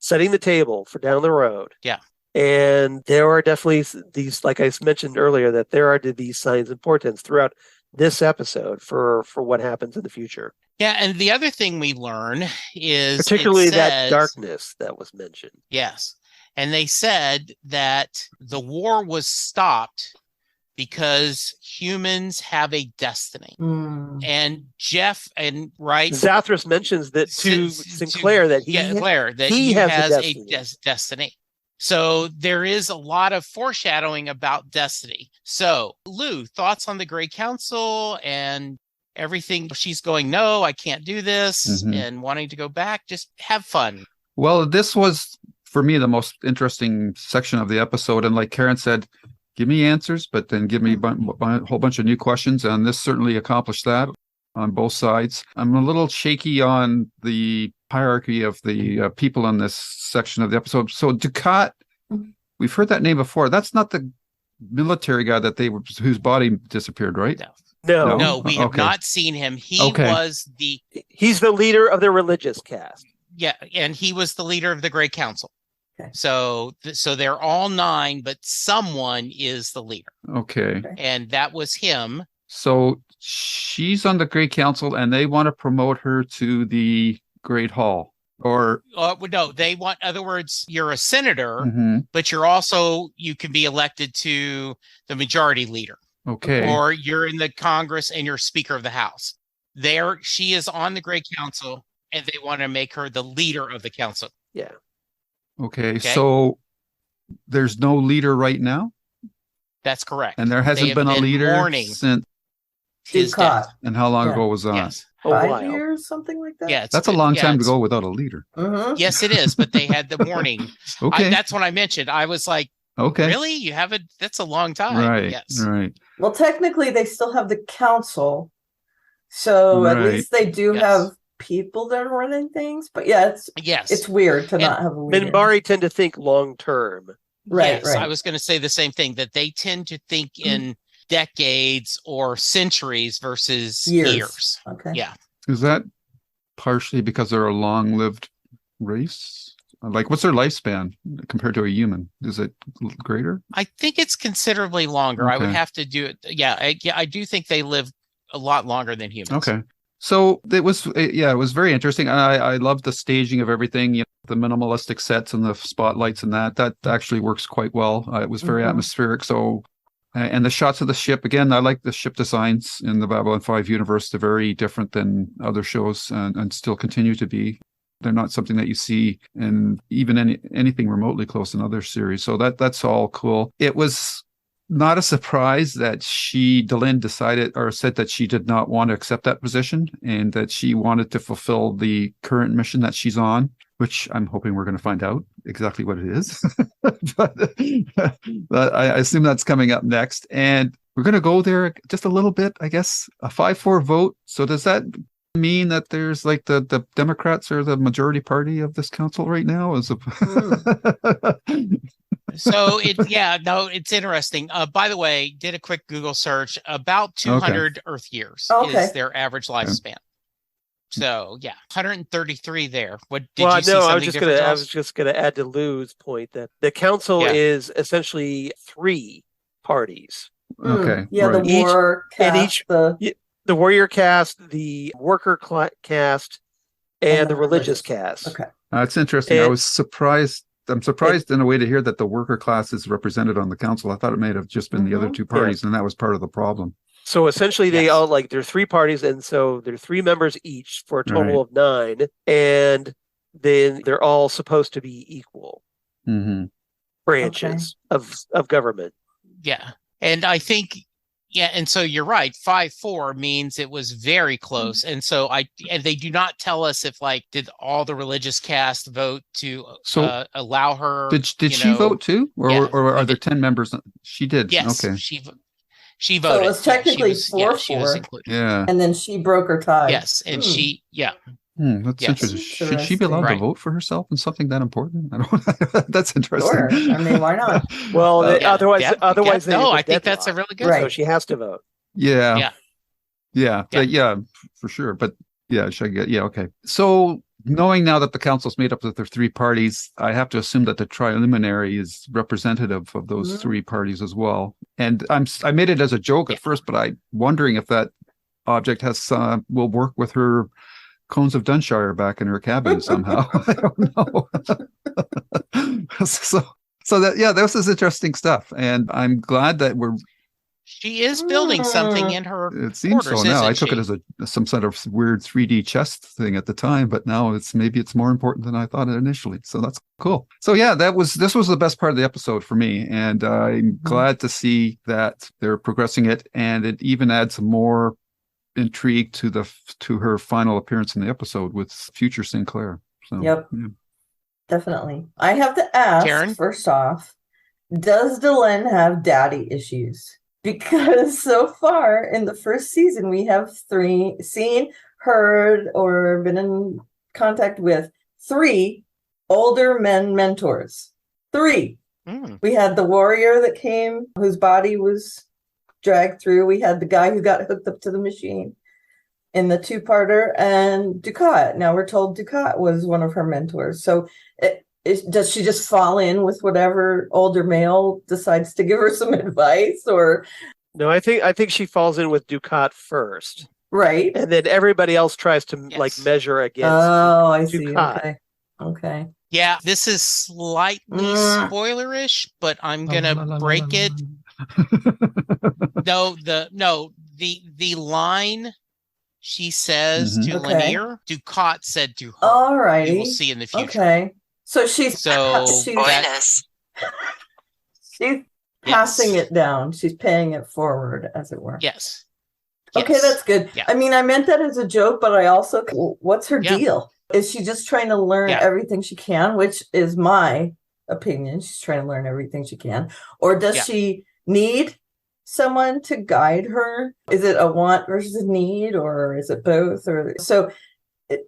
setting the table for down the road. Yeah. And there are definitely these, like I mentioned earlier, that there are these signs and portents throughout this episode for what happens in the future. Yeah, and the other thing we learn is particularly that darkness that was mentioned. Yes. And they said that the war was stopped because humans have a destiny. And Jeff and Zathras mentions that to Sinclair that he has a destiny. So there is a lot of foreshadowing about destiny. So Lou, thoughts on the Grey Council and everything? She's going, no, I can't do this, and wanting to go back. Just have fun. Well, this was, for me, the most interesting section of the episode. And like Karen said, give me answers, but then give me a whole bunch of new questions. And this certainly accomplished that on both sides. I'm a little shaky on the hierarchy of the people in this section of the episode. So Ducat, we've heard that name before. That's not the military guy whose body disappeared, right? No, we have not seen him. He's the leader of the religious caste. Yeah, and he was the leader of the Grey Council. Okay. So they're all 9, but someone is the leader. Okay. And that was him. So she's on the Grey Council, and they want to promote her to the Great Hall. Or no, they want, in other words, you're a senator, but you can be elected to the majority leader. Okay. Or you're in the Congress and you're Speaker of the House. She is on the Grey Council, and they want to make her the leader of the council. Yeah. Okay. So there's no leader right now? That's correct. And there hasn't been a leader since his death. And how long ago was that? Yes. 5 years, something like that? Yeah, that's a long time to go without a leader. Yes, it is, but they had the warning. Okay. That's what I mentioned. I was like, okay. Really? You haven't? That's a long time. Right. Yes. Right. Well, technically, they still have the council. So at least they do have people that are running things. But it's weird to not have a leader. Minbari tend to think long term. Right. I was going to say the same thing, that they tend to think in decades or centuries versus years. Okay. Yeah. Is that partially because they're a long-lived race? Like, what's their lifespan compared to a human? Is it greater? I think it's considerably longer. I would have to do it. Yeah, I do think they live a lot longer than humans. Okay. So it was very interesting. I loved the staging of everything, the minimalistic sets and the spotlights and that actually works quite well. It was very atmospheric. So, and the shots of the ship, again, I like the ship designs in the Babylon 5 universe. They're very different than other shows and still continue to be. They're not something that you see in even anything remotely close in other series. So that's all cool. It was not a surprise that Delenn decided or said that she did not want to accept that position and that she wanted to fulfill the current mission that she's on, which I'm hoping we're going to find out exactly what it is. but I assume that's coming up next. And we're going to go there just a little bit, I guess, a 5-4 vote. So does that mean that there's like the Democrats are the majority party of this council right now? So it's interesting. By the way, did a quick Google search. About 200 Earth years is their average lifespan. So 133 there. What did you see? I was just gonna add to Lou's point that the council is essentially 3 parties. Okay. Yeah, the war cast, the warrior caste, the worker caste, and the religious caste. Okay. It's interesting. I was surprised. I'm surprised in a way to hear that the worker class is represented on the council. I thought it may have just been the other 2 parties, and that was part of the problem. So essentially, they all there are 3 parties, and so there are 3 members each for a total of 9, and then they're all supposed to be equal branches of government. Yeah, and I think. Yeah, and so you're right. 5-4 means it was very close, and so and they do not tell us if did all the religious caste vote to allow her. Did she vote too, or are there 10 members? She did. Yes. Okay. She voted. So it was technically 4-4. Yeah. And then she broke her tie. Yes, and she. That's interesting. Should she be allowed to vote for herself in something that important? I don't. That's interesting. Sure. I mean, why not? Well, otherwise, I think that's a really good. So she has to vote. Yeah. But for sure. But okay. So knowing now that the council's made up of the three parties, I have to assume that the triluminary is representative of those three parties as well. And I made it as a joke at first, but I'm wondering if that object will work with her cones of Dunshire back in her cabin somehow. I don't know. so this is interesting stuff, and I'm glad that she is building something in her. It seems quarters, so now. I took she? it as some sort of weird 3D chess thing at the time, but now maybe it's more important than I thought initially. So that's cool. So yeah, this was the best part of the episode for me, and I'm glad to see that they're progressing it, and it even adds some more intrigue to her final appearance in the episode with future Sinclair. So yep, definitely. I have to ask, Karen? First off, does Delenn have daddy issues? Because so far in the first season, we have seen, heard, or been in contact with 3 older men mentors. 3. We had the warrior that came, whose body was dragged through. We had the guy who got hooked up to the machine in the 2-parter, and Ducat. Now we're told Ducat was one of her mentors. So does she just fall in with whatever older male decides to give her some advice, or? No, I think she falls in with Ducat first. Right. And then everybody else tries to measure against I Ducat. see. Okay. Yeah, this is slightly spoilerish, but I'm gonna break it. The line she says to Lanier, Ducat said to her. All right. You will see in the future. Okay. So she's passing it down. She's paying it forward, as it were. Yes. Okay, that's good. Yeah. I mean, I meant that as a joke, but I also, what's her deal? Is she just trying to learn everything she can, which is my opinion? She's trying to learn everything she can. Or does she need someone to guide her? Is it a want versus a need, or is it both?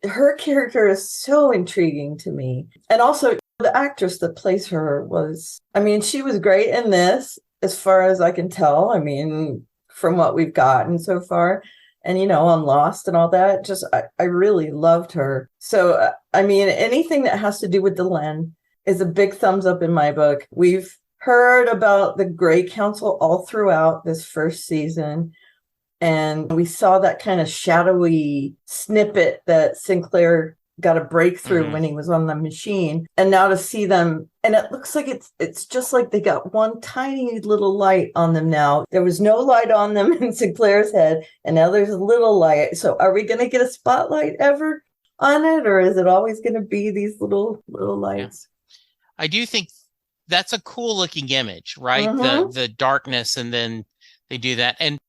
Her character is so intriguing to me. And also the actress that plays her she was great in this, as far as I can tell. I mean, from what we've gotten so far, and, on Lost and all that, I really loved her. So, anything that has to do with Delenn is a big thumbs up in my book. We've heard about the Grey Council all throughout this first season. And we saw that kind of shadowy snippet that Sinclair got a breakthrough when he was on the machine. And now to see them, and it looks like it's just like they got one tiny little light on them now. There was no light on them in Sinclair's head, and now there's a little light. So are we going to get a spotlight ever on it, or is it always going to be these little lights? I do think that's a cool looking image, right? The darkness, and then they do that. And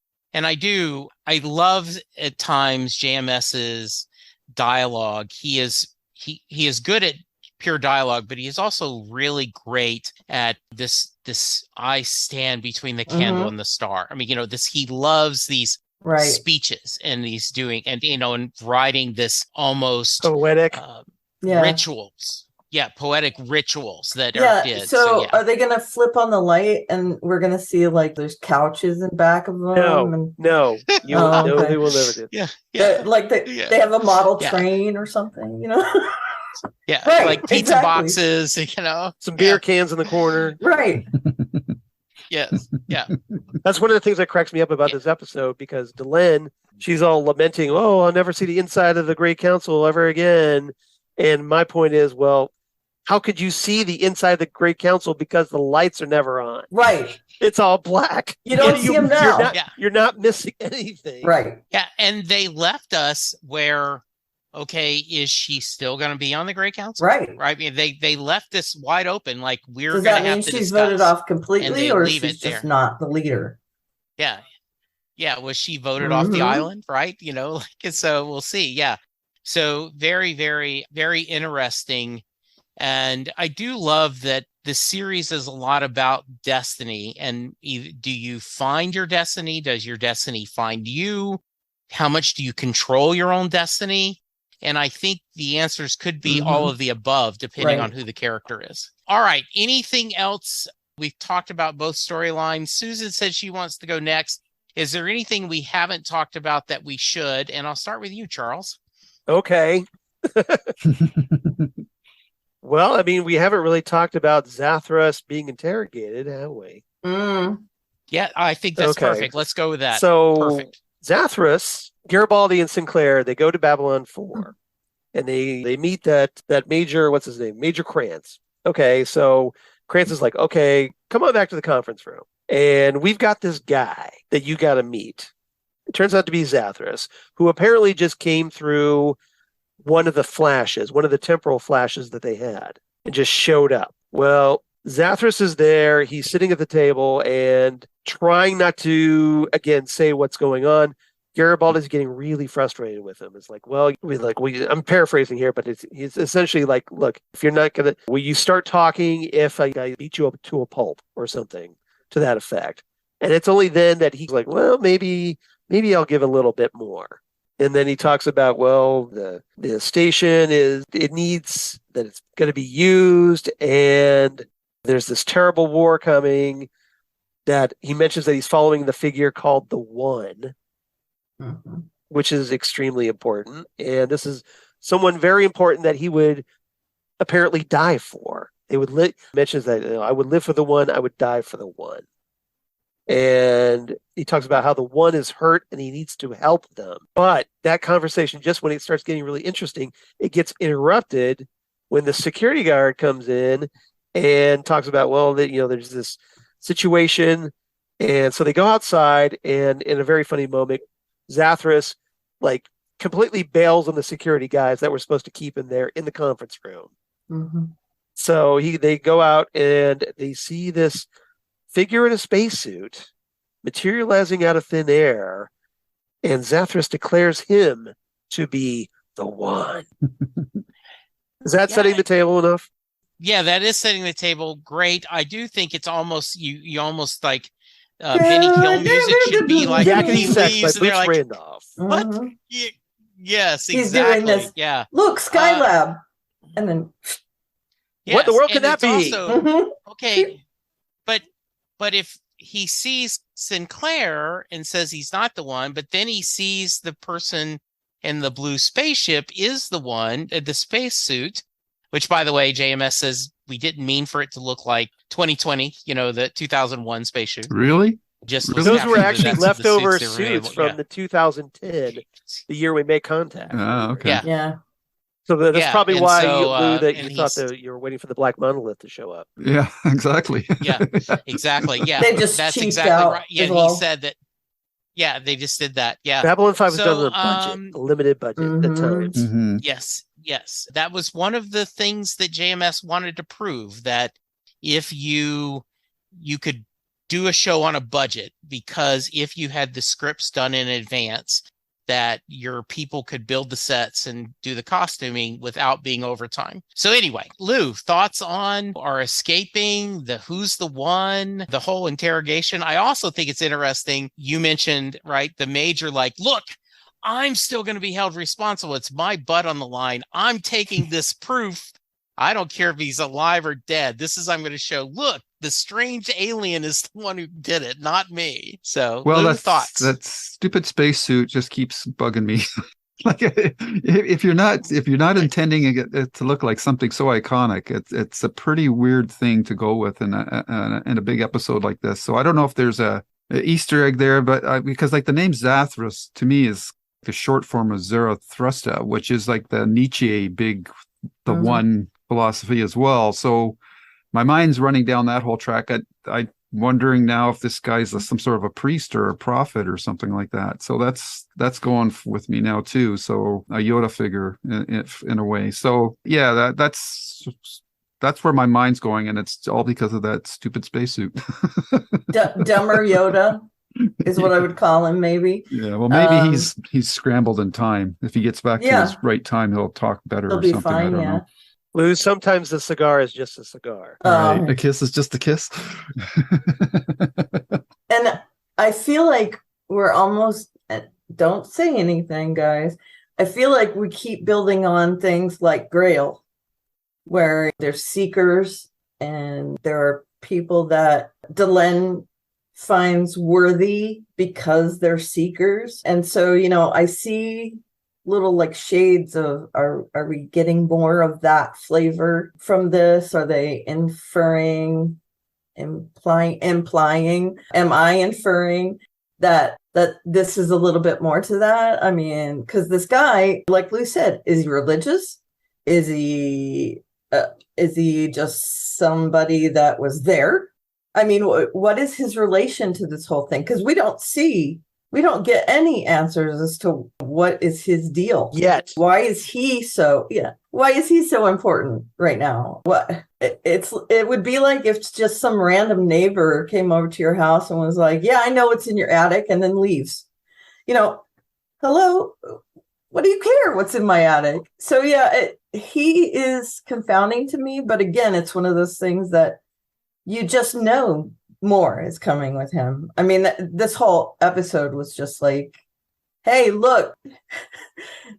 I love at times JMS's dialogue. He is good at pure dialogue, but he is also really great at this I stand between the candle and the star. I mean, he loves these speeches, and he's doing, and writing this almost poetic rituals. Yeah, poetic rituals that are did. So are they going to flip on the light, and we're going to see there's couches in back of them? No, they will never do. Yeah. They have a model train or something, Yeah, like pizza boxes, some beer cans in the corner. Right. Yes. Yeah. That's one of the things that cracks me up about this episode, because Delenn, she's all lamenting, "Oh, I'll never see the inside of the Great Council ever again." And my point is, well, how could you see the inside of the Great Council, because the lights are never on? Right. It's all black. You don't see them now. You're not missing anything. Right. Yeah, and they left us where, okay, is she still going to be on the Great Council? Right. I mean, they left this wide open, like we're going to have to discuss. Does that mean she's voted off completely, or she's just not the leader? Yeah. Yeah, was she voted off the island, right? So we'll see. Yeah. So very, very, very interesting. And I do love that the series is a lot about destiny. And do you find your destiny? Does your destiny find you? How much do you control your own destiny? And I think the answers could be all of the above, depending on who the character is. All right. Anything else? We've talked about both storylines. Susan said she wants to go next. Is there anything we haven't talked about that we should? And I'll start with you, Charles. Okay. Well, I mean, we haven't really talked about Zathras being interrogated, have we? Yeah, I think that's Okay. perfect. Let's go with that. So Perfect. Zathras, Garibaldi, and Sinclair, they go to Babylon 4 and they meet that Major, what's his name? Major Krantz. Okay, so Krantz is like, okay, come on back to the conference room. And we've got this guy that you got to meet. It turns out to be Zathras, who apparently just came through one of the temporal flashes that they had and just showed up. Well, Zathras is there. He's sitting at the table and trying not to, again, say what's going on. Garibaldi's getting really frustrated with him. It's like, well, I'm paraphrasing here, but he's essentially like, look, if you're not going to, will you start talking if I beat you up to a pulp or something to that effect? And it's only then that he's like, well, maybe I'll give a little bit more. And then he talks about, well, the station it's going to be used, and there's this terrible war coming. That he mentions that he's following the figure called the One, which is extremely important. And this is someone very important that he would apparently die for. Mentions that I would live for the One, I would die for the One. And he talks about how the One is hurt and he needs to help them. But that conversation, just when it starts getting really interesting, it gets interrupted when the security guard comes in and talks about, well, there's this situation. And so they go outside, and in a very funny moment, Zathras completely bails on the security guys that were supposed to keep him there in the conference room. So they go out and they see this figure in a spacesuit materializing out of thin air, and Zathras declares him to be the One. Is that setting the table enough? Yeah, that is setting the table. Great. I do think it's almost you almost like Benny Hill music should be like Yakety Sax by Boots like, Randolph. What? Yes, He's exactly. doing this. Yeah. Look, Skylab. And then Yes, what in the world could that be? Also, okay, but if he sees Sinclair and says he's not the One, but then he sees the person in the blue spaceship is the One, the spacesuit, which, by the way, JMS says we didn't mean for it to look like 2020, the 2001 spaceship. Really? Those were actually leftover suits from the 2010, the year we made contact. Oh, okay. Yeah. So that's probably why so, you thought that you were waiting for the black monolith to show up. Yeah, exactly. Yeah, exactly. Yeah, They just that's cheaped exactly out right. Yeah, as well. he said that. Yeah, they just did that. Yeah, Babylon 5 was done on a budget, a limited budget at times. Yes. That was one of the things that JMS wanted to prove, that if you could do a show on a budget, because if you had the scripts done in advance, that your people could build the sets and do the costuming without being overtime. So anyway, Lou, thoughts on our escaping, who's the One, the whole interrogation? I also think it's interesting. You mentioned, right, the Major, look, I'm still going to be held responsible. It's my butt on the line. I'm taking this proof. I don't care if he's alive or dead. I'm going to show, look, the strange alien is the one who did it, not me. So, Lou, thoughts? That stupid spacesuit just keeps bugging me. If you're not intending it to look like something so iconic, it's a pretty weird thing to go with in a big episode like this. So I don't know if there's a Easter egg there, but because the name Zathras to me is the short form of Zarathustra, which is like the Nietzsche One philosophy as well. So my mind's running down that whole track. I'm wondering now if this guy's some sort of a priest or a prophet or something like that. So that's going with me now too. So a Yoda figure in a way. So yeah, that's where my mind's going, and it's all because of that stupid spacesuit. Dumber Yoda is what I would call him, maybe. Yeah, well, maybe he's scrambled in time. If he gets back to his right time, he'll talk better. He'll or be something. fine. I don't know. Lou, sometimes the cigar is just a cigar. Right. A kiss is just a kiss. And I feel like we're almost, don't say anything, guys. I feel like we keep building on things like Grail, where there's seekers and there are people that Delenn finds worthy because they're seekers. And so, I see little like shades of are we getting more of that flavor from this? Are they implying? Am I inferring that this is a little bit more to that? I mean, because this guy, like Lou said, is he religious? Is he just somebody that was there? I mean, what is his relation to this whole thing? Because we don't get any answers as to what is his deal yet. Why is he so important right now? It would be like if just some random neighbor came over to your house and was like, yeah, I know what's in your attic, and then leaves. Hello, what do you care what's in my attic? So yeah, he is confounding to me, but again, it's one of those things that you just know more is coming with him. I mean, this whole episode was just like, hey, look,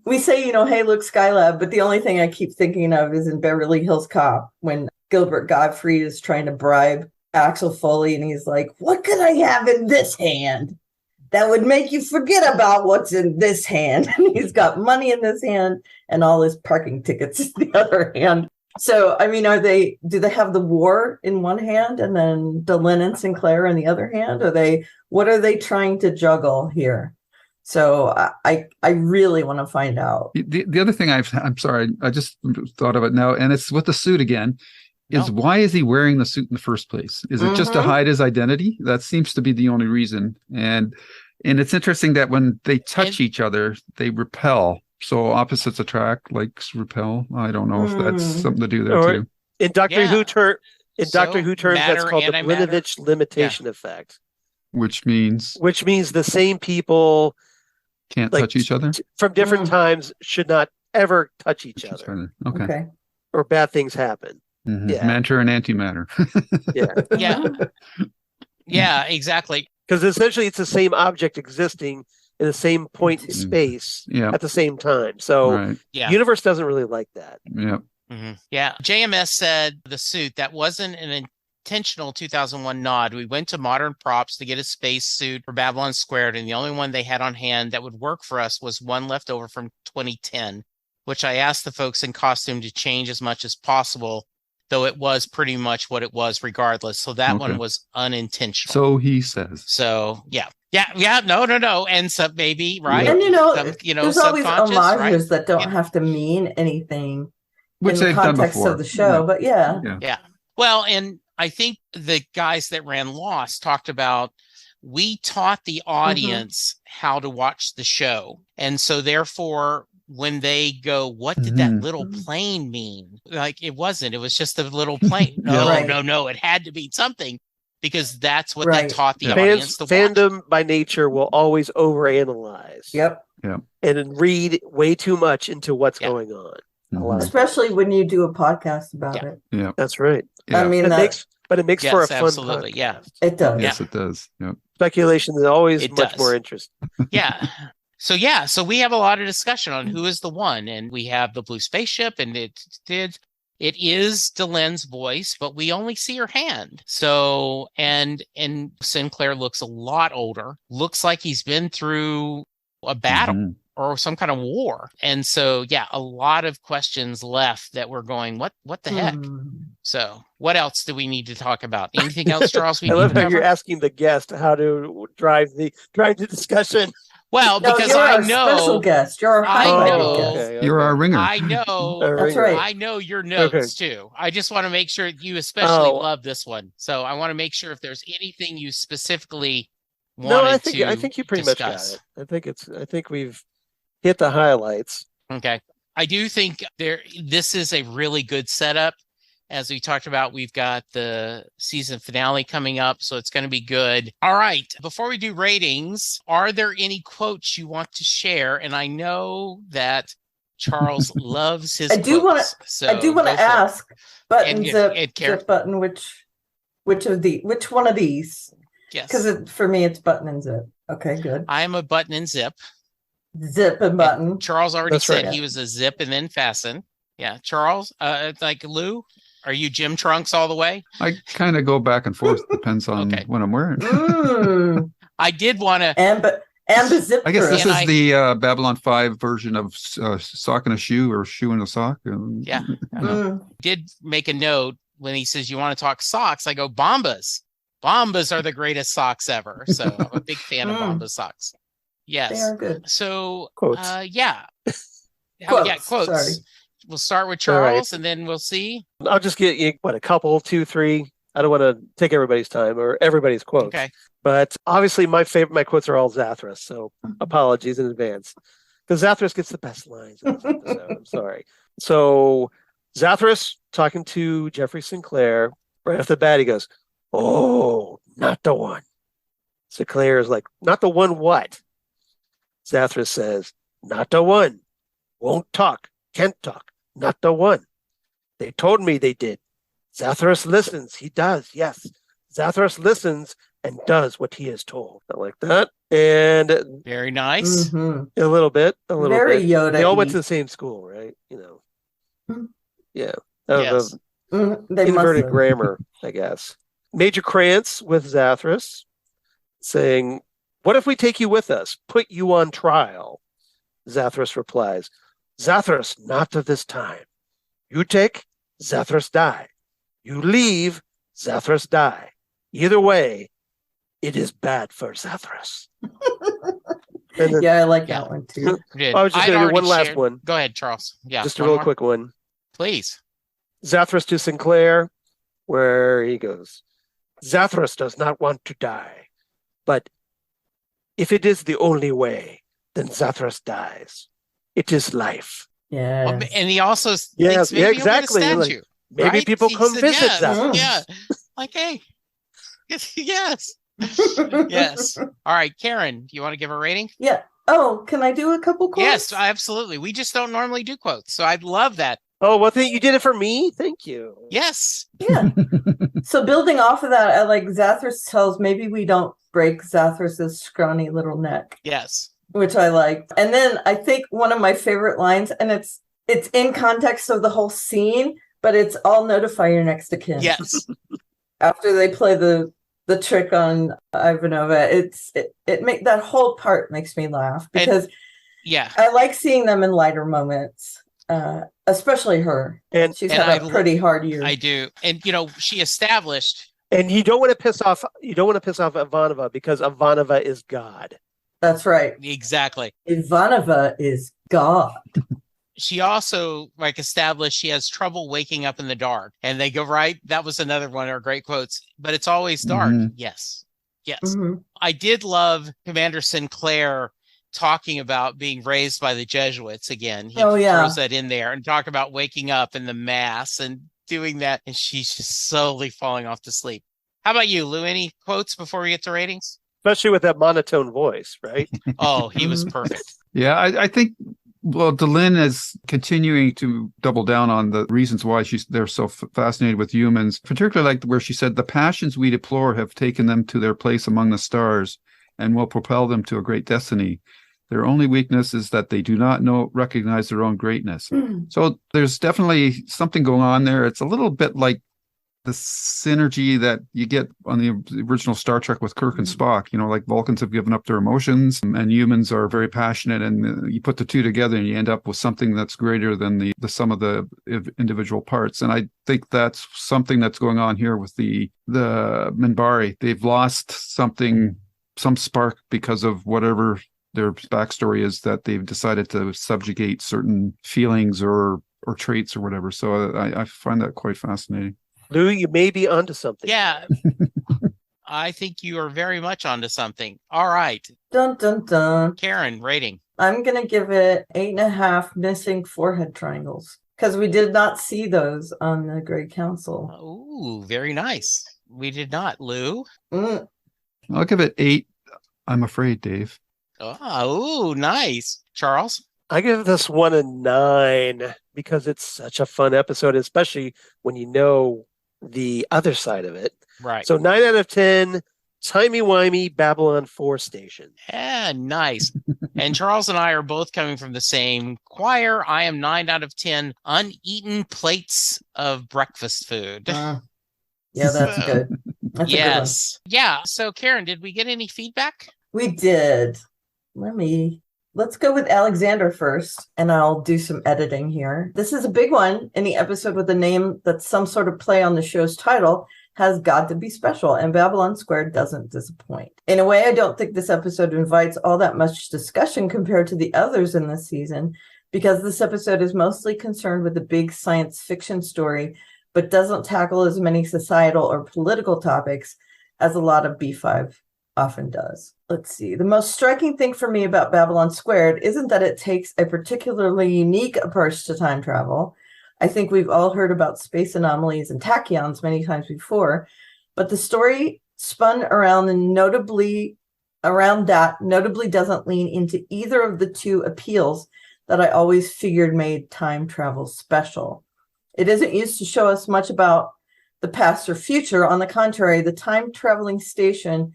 we say, hey, look, Skylab, but the only thing I keep thinking of is in Beverly Hills Cop when Gilbert Gottfried is trying to bribe Axel Foley, and he's like, what could I have in this hand that would make you forget about what's in this hand? And he's got money in this hand and all his parking tickets in the other hand. So, I mean, do they have the war in one hand and then Delenn and Sinclair in the other hand? What are they trying to juggle here? So I really want to find out. The other thing I'm sorry, I just thought of it now, and it's with the suit again, is why is he wearing the suit in the first place? Is it just to hide his identity? That seems to be the only reason. And it's interesting that when they touch each other, they repel. So opposites attract, likes repel. I don't know if that's something to do there too. In Doctor Who terms, that's called the Blinovich limitation effect. Which means the same people can't touch each other from different times should not ever touch each other. Okay. Or bad things happen. Mm-hmm. Yeah. Matter and antimatter. Yeah, exactly. Because essentially it's the same object existing in the same point in space at the same time. So universe doesn't really like that. Yeah. Mm-hmm. Yeah. JMS said the suit, that wasn't an intentional 2001 nod. We went to modern props to get a space suit for Babylon Squared, and the only one they had on hand that would work for us was one left over from 2010, which I asked the folks in costume to change as much as possible, though it was pretty much what it was regardless. So that one was unintentional. So he says. So yeah, no. And some maybe, right? And there's always homages that don't have to mean anything which in the context of the show. But yeah. Well, and I think the guys that ran Lost talked about, we taught the audience how to watch the show. And so therefore, when they go, what did that little plane mean? Like, it wasn't. It was just a little plane. No. It had to be something, because that's what they taught the audience to watch. Fandom by nature will always overanalyze. Yep. And then read way too much into what's going on. Especially when you do a podcast about it. Yeah. That's right. Yeah. I mean, it makes for a fun absolutely. podcast. Yeah. It does. Yes, it does. Yep. Speculation is always much more interesting. Yeah. So we have a lot of discussion on who is the one, and we have the blue spaceship, and it is Delenn's voice, but we only see her hand. So, and Sinclair looks a lot older, looks like he's been through a battle or some kind of war. And so, a lot of questions left that we're going, what the heck? So what else do we need to talk about? Anything else, Charles? I love how you're asking the guest how to drive the discussion. Well, because you're I our know special guest. You're our highlighted guest. Okay. You're our ringer. I know. That's right. I know your notes too. I just want to make sure you especially love this one. So I want to make sure if there's anything you specifically wanted to I think you pretty discuss. much got it. I think we've hit the highlights. Okay. I do think this is a really good setup. As we talked about, we've got the season finale coming up, so it's going to be good. All right. Before we do ratings, are there any quotes you want to share? And I know that Charles loves his quotes. I do want to ask Button Zip Button, which one of these? Yes. Because for me, it's Button and Zip. Okay, good. I am a Button and Zip. Zip and Button. And Charles already said he was a zip and then fasten. Yeah. Charles, like Lou? Are you Jim Trunks all the way? I kind of go back and forth. Depends on what I'm wearing. I did want to. And the zip I guess this through. is the Babylon 5 version of sock in a shoe or shoe in a sock. Yeah. Did make a note when he says, you want to talk socks? I go, Bombas. Bombas are the greatest socks ever. So I'm a big fan of Bombas socks. Yes. They are good. So, Quotes. Yeah. Quotes, Quotes. sorry. We'll start with All right. Charles and then we'll see. I'll just get you, a couple, 2, 3. I don't want to take everybody's time or everybody's quotes. Okay. But obviously my quotes are all Zathras, so apologies in advance. Because Zathras gets the best lines in this episode. I'm sorry. So Zathras talking to Jeffrey Sinclair, right off the bat, he goes, "Oh, not the one." Sinclair is like, "Not the one what?" Zathras says, "Not the one. Won't talk. Can't talk. Not the one. They told me they did. Zathras listens. He does. Yes. Zathras listens and does what he is told." I like that. And Very nice. Mhm. a little bit. Very Yoda. They all went to the same school, right? Yeah. Yes. They Inverted must grammar, I guess. Major Krantz with Zathras saying, "What if we take you with us, put you on trial?" Zathras replies, "Zathras, not of this time. You take, Zathras die. You leave, Zathras die. Either way, it is bad for Zathras." And then, Yeah, I like that one too. Good. I was just I'd going to do one already last shared- one, Go ahead, Charles. Yeah. just a one real more. quick one. Please. Zathras to Sinclair, where he goes, "Zathras does not want to die, but if it is the only way, then Zathras dies. It is life. Yeah. And he also Yes, thinks maybe yeah, he'll get a exactly. Like, statue. Maybe right? people He come said visit yes. Zathras." Yeah. Like, hey. Yes. Yes. All right, Karen, do you want to give a rating? Yeah. Oh, can I do a couple quotes? Yes, absolutely. We just don't normally do quotes. So I'd love that. Oh, well, you did it for me? Thank you. Yes. Yeah. So building off of that, I like Zathras tells maybe we don't break Zathras's scrawny little neck, Yes. which I like. And then I think one of my favorite lines, and it's in context of the whole scene, but it's "I'll notify your next of kin." Yes. After they play the trick on Ivanova, it make that whole part makes me laugh because Yeah. I like seeing them in lighter moments, especially her. And She's and had a pretty hard year. I do. And she established you don't want to piss off Ivanova because Ivanova is God. That's right. exactly. Ivanova is God. She also established she has trouble waking up in the dark. And they go, right. That was another one of her great quotes. But it's always dark. Mhm. Yes. Yes. Mhm. I did love Commander Sinclair talking about being raised by the Jesuits again. He throws that in there and talk about waking up in the mass and doing that. And she's just slowly falling off to sleep. How about you, Lou? Any quotes before we get to ratings? Especially with that monotone voice, right? Oh, he was perfect. Yeah, I think, well, Delenn is continuing to double down on the reasons why they're so fascinated with humans, particularly like where she said, "The passions we deplore have taken them to their place among the stars and will propel them to a great destiny. Their only weakness is that they do not recognize their own greatness." So there's definitely something going on there. It's a little bit like the synergy that you get on the original Star Trek with Kirk and Spock. Like Vulcans have given up their emotions and humans are very passionate, and you put the two together and you end up with something that's greater than the sum of the individual parts. And I think that's something that's going on here with the Minbari. They've lost some spark because of whatever their backstory is, that they've decided to subjugate certain feelings or traits or whatever. So I find that quite fascinating. Lou, you may be onto something. Yeah. I think you are very much onto something. All right. Dun dun dun. Karen, rating. I'm gonna give it 8.5 missing forehead triangles because we did not see those on the Great Council. Ooh, very nice. We did not, Lou. I'll give it 8. I'm afraid, Dave. Oh, nice. Charles? I give this one a 9 because it's such a fun episode, especially when you know the other side of it. Right. So 9 out of 10, timey-wimey Babylon 4 station. Yeah, nice. And Charles and I are both coming from the same choir. I am 9 out of 10 uneaten plates of breakfast food. Yeah, that's good. That's a good one. Yes. Yeah. So, Karen, did we get any feedback? We did. Let's go with Alexander first, and I'll do some editing here. This is a big one. Any episode with a name that's some sort of play on the show's title has got to be special, and Babylon Squared doesn't disappoint. In a way, I don't think this episode invites all that much discussion compared to the others in this season, because this episode is mostly concerned with a big science fiction story, but doesn't tackle as many societal or political topics as a lot of B5 often does. Let's see. The most striking thing for me about Babylon Squared isn't that it takes a particularly unique approach to time travel. I think we've all heard about space anomalies and tachyons many times before, but the story spun around notably doesn't lean into either of the two appeals that I always figured made time travel special. It isn't used to show us much about the past or future. On the contrary, the time traveling station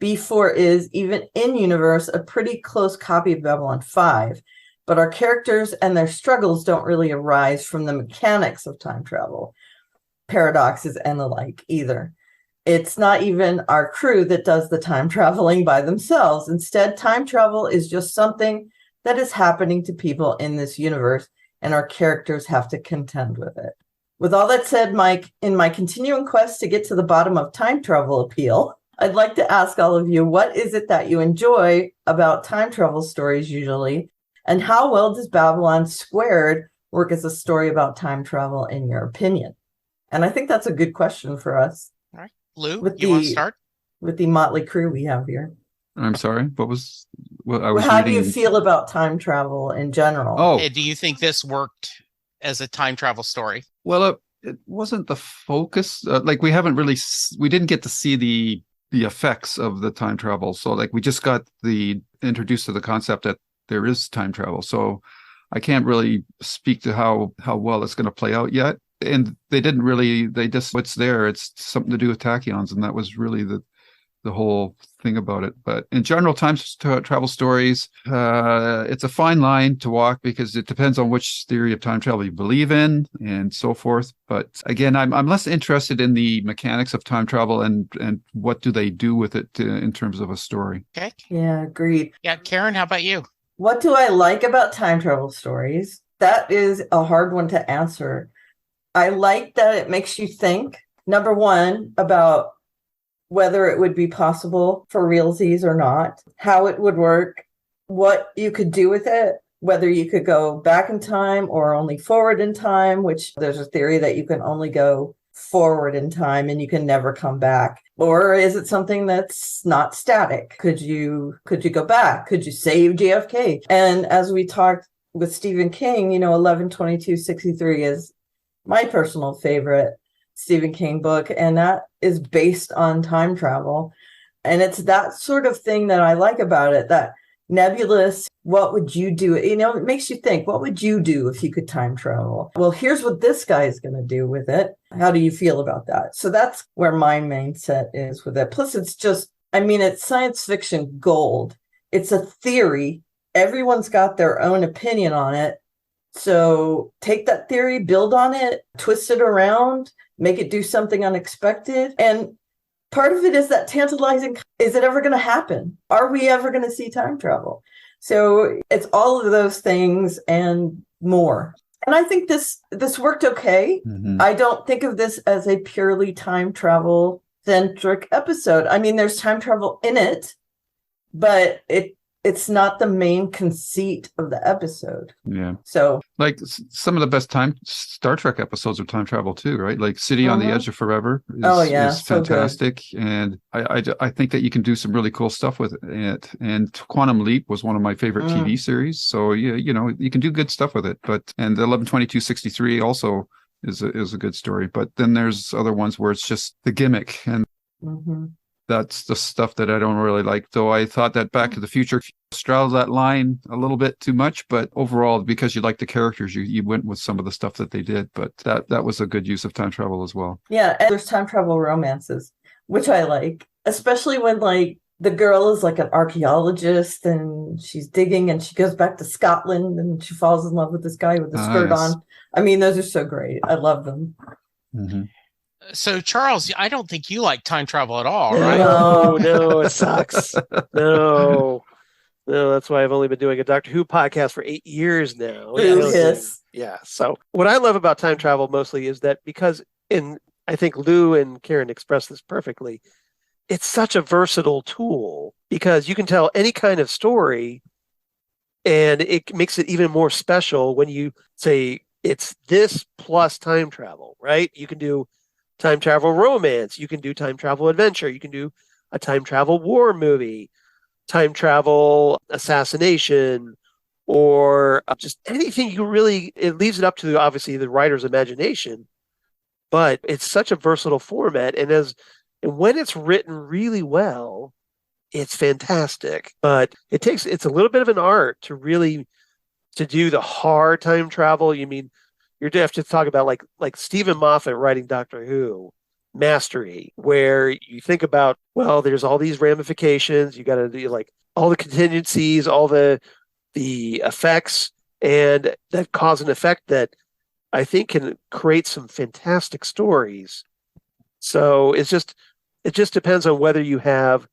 B4 is, even in universe, a pretty close copy of Babylon 5, but our characters and their struggles don't really arise from the mechanics of time travel, paradoxes, and the like either. It's not even our crew that does the time traveling by themselves. Instead, time travel is just something that is happening to people in this universe, and our characters have to contend with it. With all that said, Mike, in my continuing quest to get to the bottom of time travel appeal, I'd like to ask all of you, what is it that you enjoy about time travel stories usually? And how well does Babylon Squared work as a story about time travel, in your opinion? And I think that's a good question for us. All right. Lou, you want to start? With the motley crew we have here. I'm sorry, what was how do you feel about time travel in general? Oh, do you think this worked as a time travel story? Well, it wasn't the focus. Like we didn't get to see the effects of the time travel. So like we just got introduced to the concept that there is time travel. So I can't really speak to how well it's going to play out yet. And they just what's there. It's something to do with tachyons, and that was really the whole thing about it. But in general, time travel stories, it's a fine line to walk because it depends on which theory of time travel you believe in and so forth. But again, I'm less interested in the mechanics of time travel and what do they do with it in terms of a story. Okay. Yeah, agreed. Yeah, Karen, how about you? What do I like about time travel stories? That is a hard one to answer. I like that it makes you think, number one, about whether it would be possible for realsies or not, how it would work, what you could do with it, whether you could go back in time or only forward in time, which there's a theory that you can only go forward in time and you can never come back. Or is it something that's not static? Could you go back? Could you save JFK? And as we talked with Stephen King, 11/22/63 is my personal favorite Stephen King book, and that is based on time travel. And it's that sort of thing that I like about it, that nebulous, what would you do? It makes you think, what would you do if you could time travel? Well, here's what this guy is going to do with it. How do you feel about that? So that's where my mindset is with it. Plus, it's science fiction gold. It's a theory. Everyone's got their own opinion on it. So take that theory, build on it, twist it around, make it do something unexpected. And part of it is that tantalizing, is it ever going to happen? Are we ever going to see time travel? So it's all of those things and more. And I think this worked okay. Mm-hmm. I don't think of this as a purely time travel centric episode. I mean, there's time travel in it, but it's not the main conceit of the episode. Yeah. So like some of the best Star Trek episodes are time travel too, right? Like City on the Edge of Forever is fantastic. So and I think that you can do some really cool stuff with it. And Quantum Leap was one of my favorite TV series. So yeah, you can do good stuff with it. And 11/22/63 also is a good story. But then there's other ones where it's just the gimmick, and that's the stuff that I don't really like. Though I thought that Back to the Future straddled that line a little bit too much, but overall, because you like the characters, you went with some of the stuff that they did. But that was a good use of time travel as well. Yeah, and there's time travel romances, which I like, especially when like the girl is like an archaeologist and she's digging and she goes back to Scotland and she falls in love with this guy with the skirt on. I mean, those are so great. I love them. Mm-hmm. So, Charles, I don't think you like time travel at all, right? No, it sucks. No. No, that's why I've only been doing a Doctor Who podcast for 8 years now. Yes. Yeah. So what I love about time travel mostly is that because, and I think Lou and Karen expressed this perfectly, it's such a versatile tool because you can tell any kind of story, and it makes it even more special when you say it's this plus time travel, right? You can do time travel romance, you can do time travel adventure, you can do a time travel war movie, time travel assassination, or just anything you really, it leaves it up to obviously the writer's imagination, but it's such a versatile format. And when it's written really well, it's fantastic. But it's a little bit of an art to really, to do the hard time travel. You mean, you have to talk about like Stephen Moffat writing Doctor Who, mastery, where you think about, well, there's all these ramifications. You got to do like all the contingencies, all the effects, and that cause and effect that I think can create some fantastic stories. So it just depends on whether you have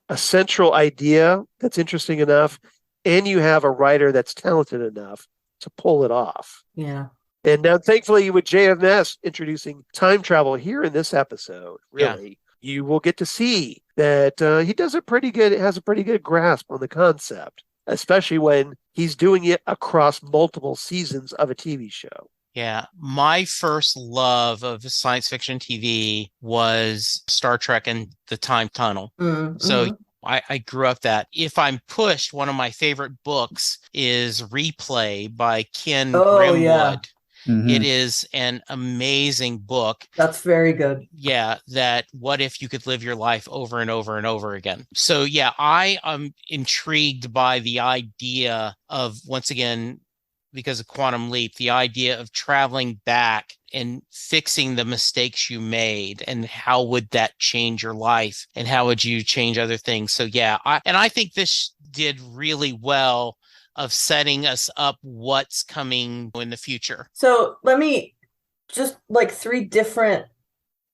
a central idea that's interesting enough and you have a writer that's talented enough to pull it off. Yeah. And now, thankfully, with JMS introducing time travel here in this episode, really, you will get to see that he has a pretty good grasp on the concept, especially when he's doing it across multiple seasons of a TV show. Yeah, my first love of science fiction TV was Star Trek and the Time Tunnel. Mm-hmm. So I grew up that. If I'm pushed, one of my favorite books is Replay by Ken Grimwood. Yeah. Mm-hmm. It is an amazing book. That's very good. Yeah, that what if you could live your life over and over and over again? So yeah, I am intrigued by the idea of, once again, because of Quantum Leap, the idea of traveling back and fixing the mistakes you made, and how would that change your life, and how would you change other things? So yeah, I think this did really well of setting us up what's coming in the future. So let me just like 3 different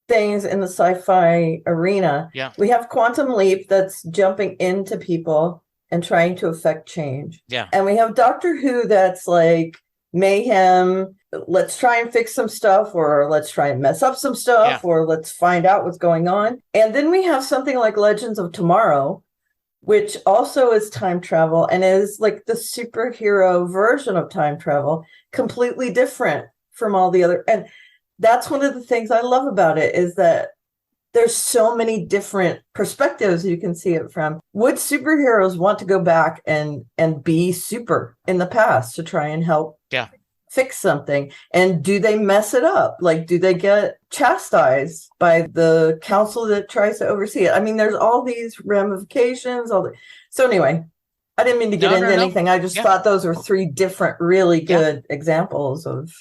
things in the sci-fi arena. Yeah. We have Quantum Leap that's jumping into people and trying to affect change. Yeah. And we have Doctor Who that's like mayhem. Let's try and fix some stuff, or let's try and mess up some stuff, or let's find out what's going on. And then we have something like Legends of Tomorrow, which also is time travel and is like the superhero version of time travel, completely different from all the other. And that's one of the things I love about it, is that there's so many different perspectives you can see it from. Would superheroes want to go back and be super in the past to try and help fix something? And do they mess it up? Like, do they get chastised by the council that tries to oversee it? I mean, there's all these ramifications. So anyway, I didn't mean to get into anything. I just thought those were 3 different really good examples of.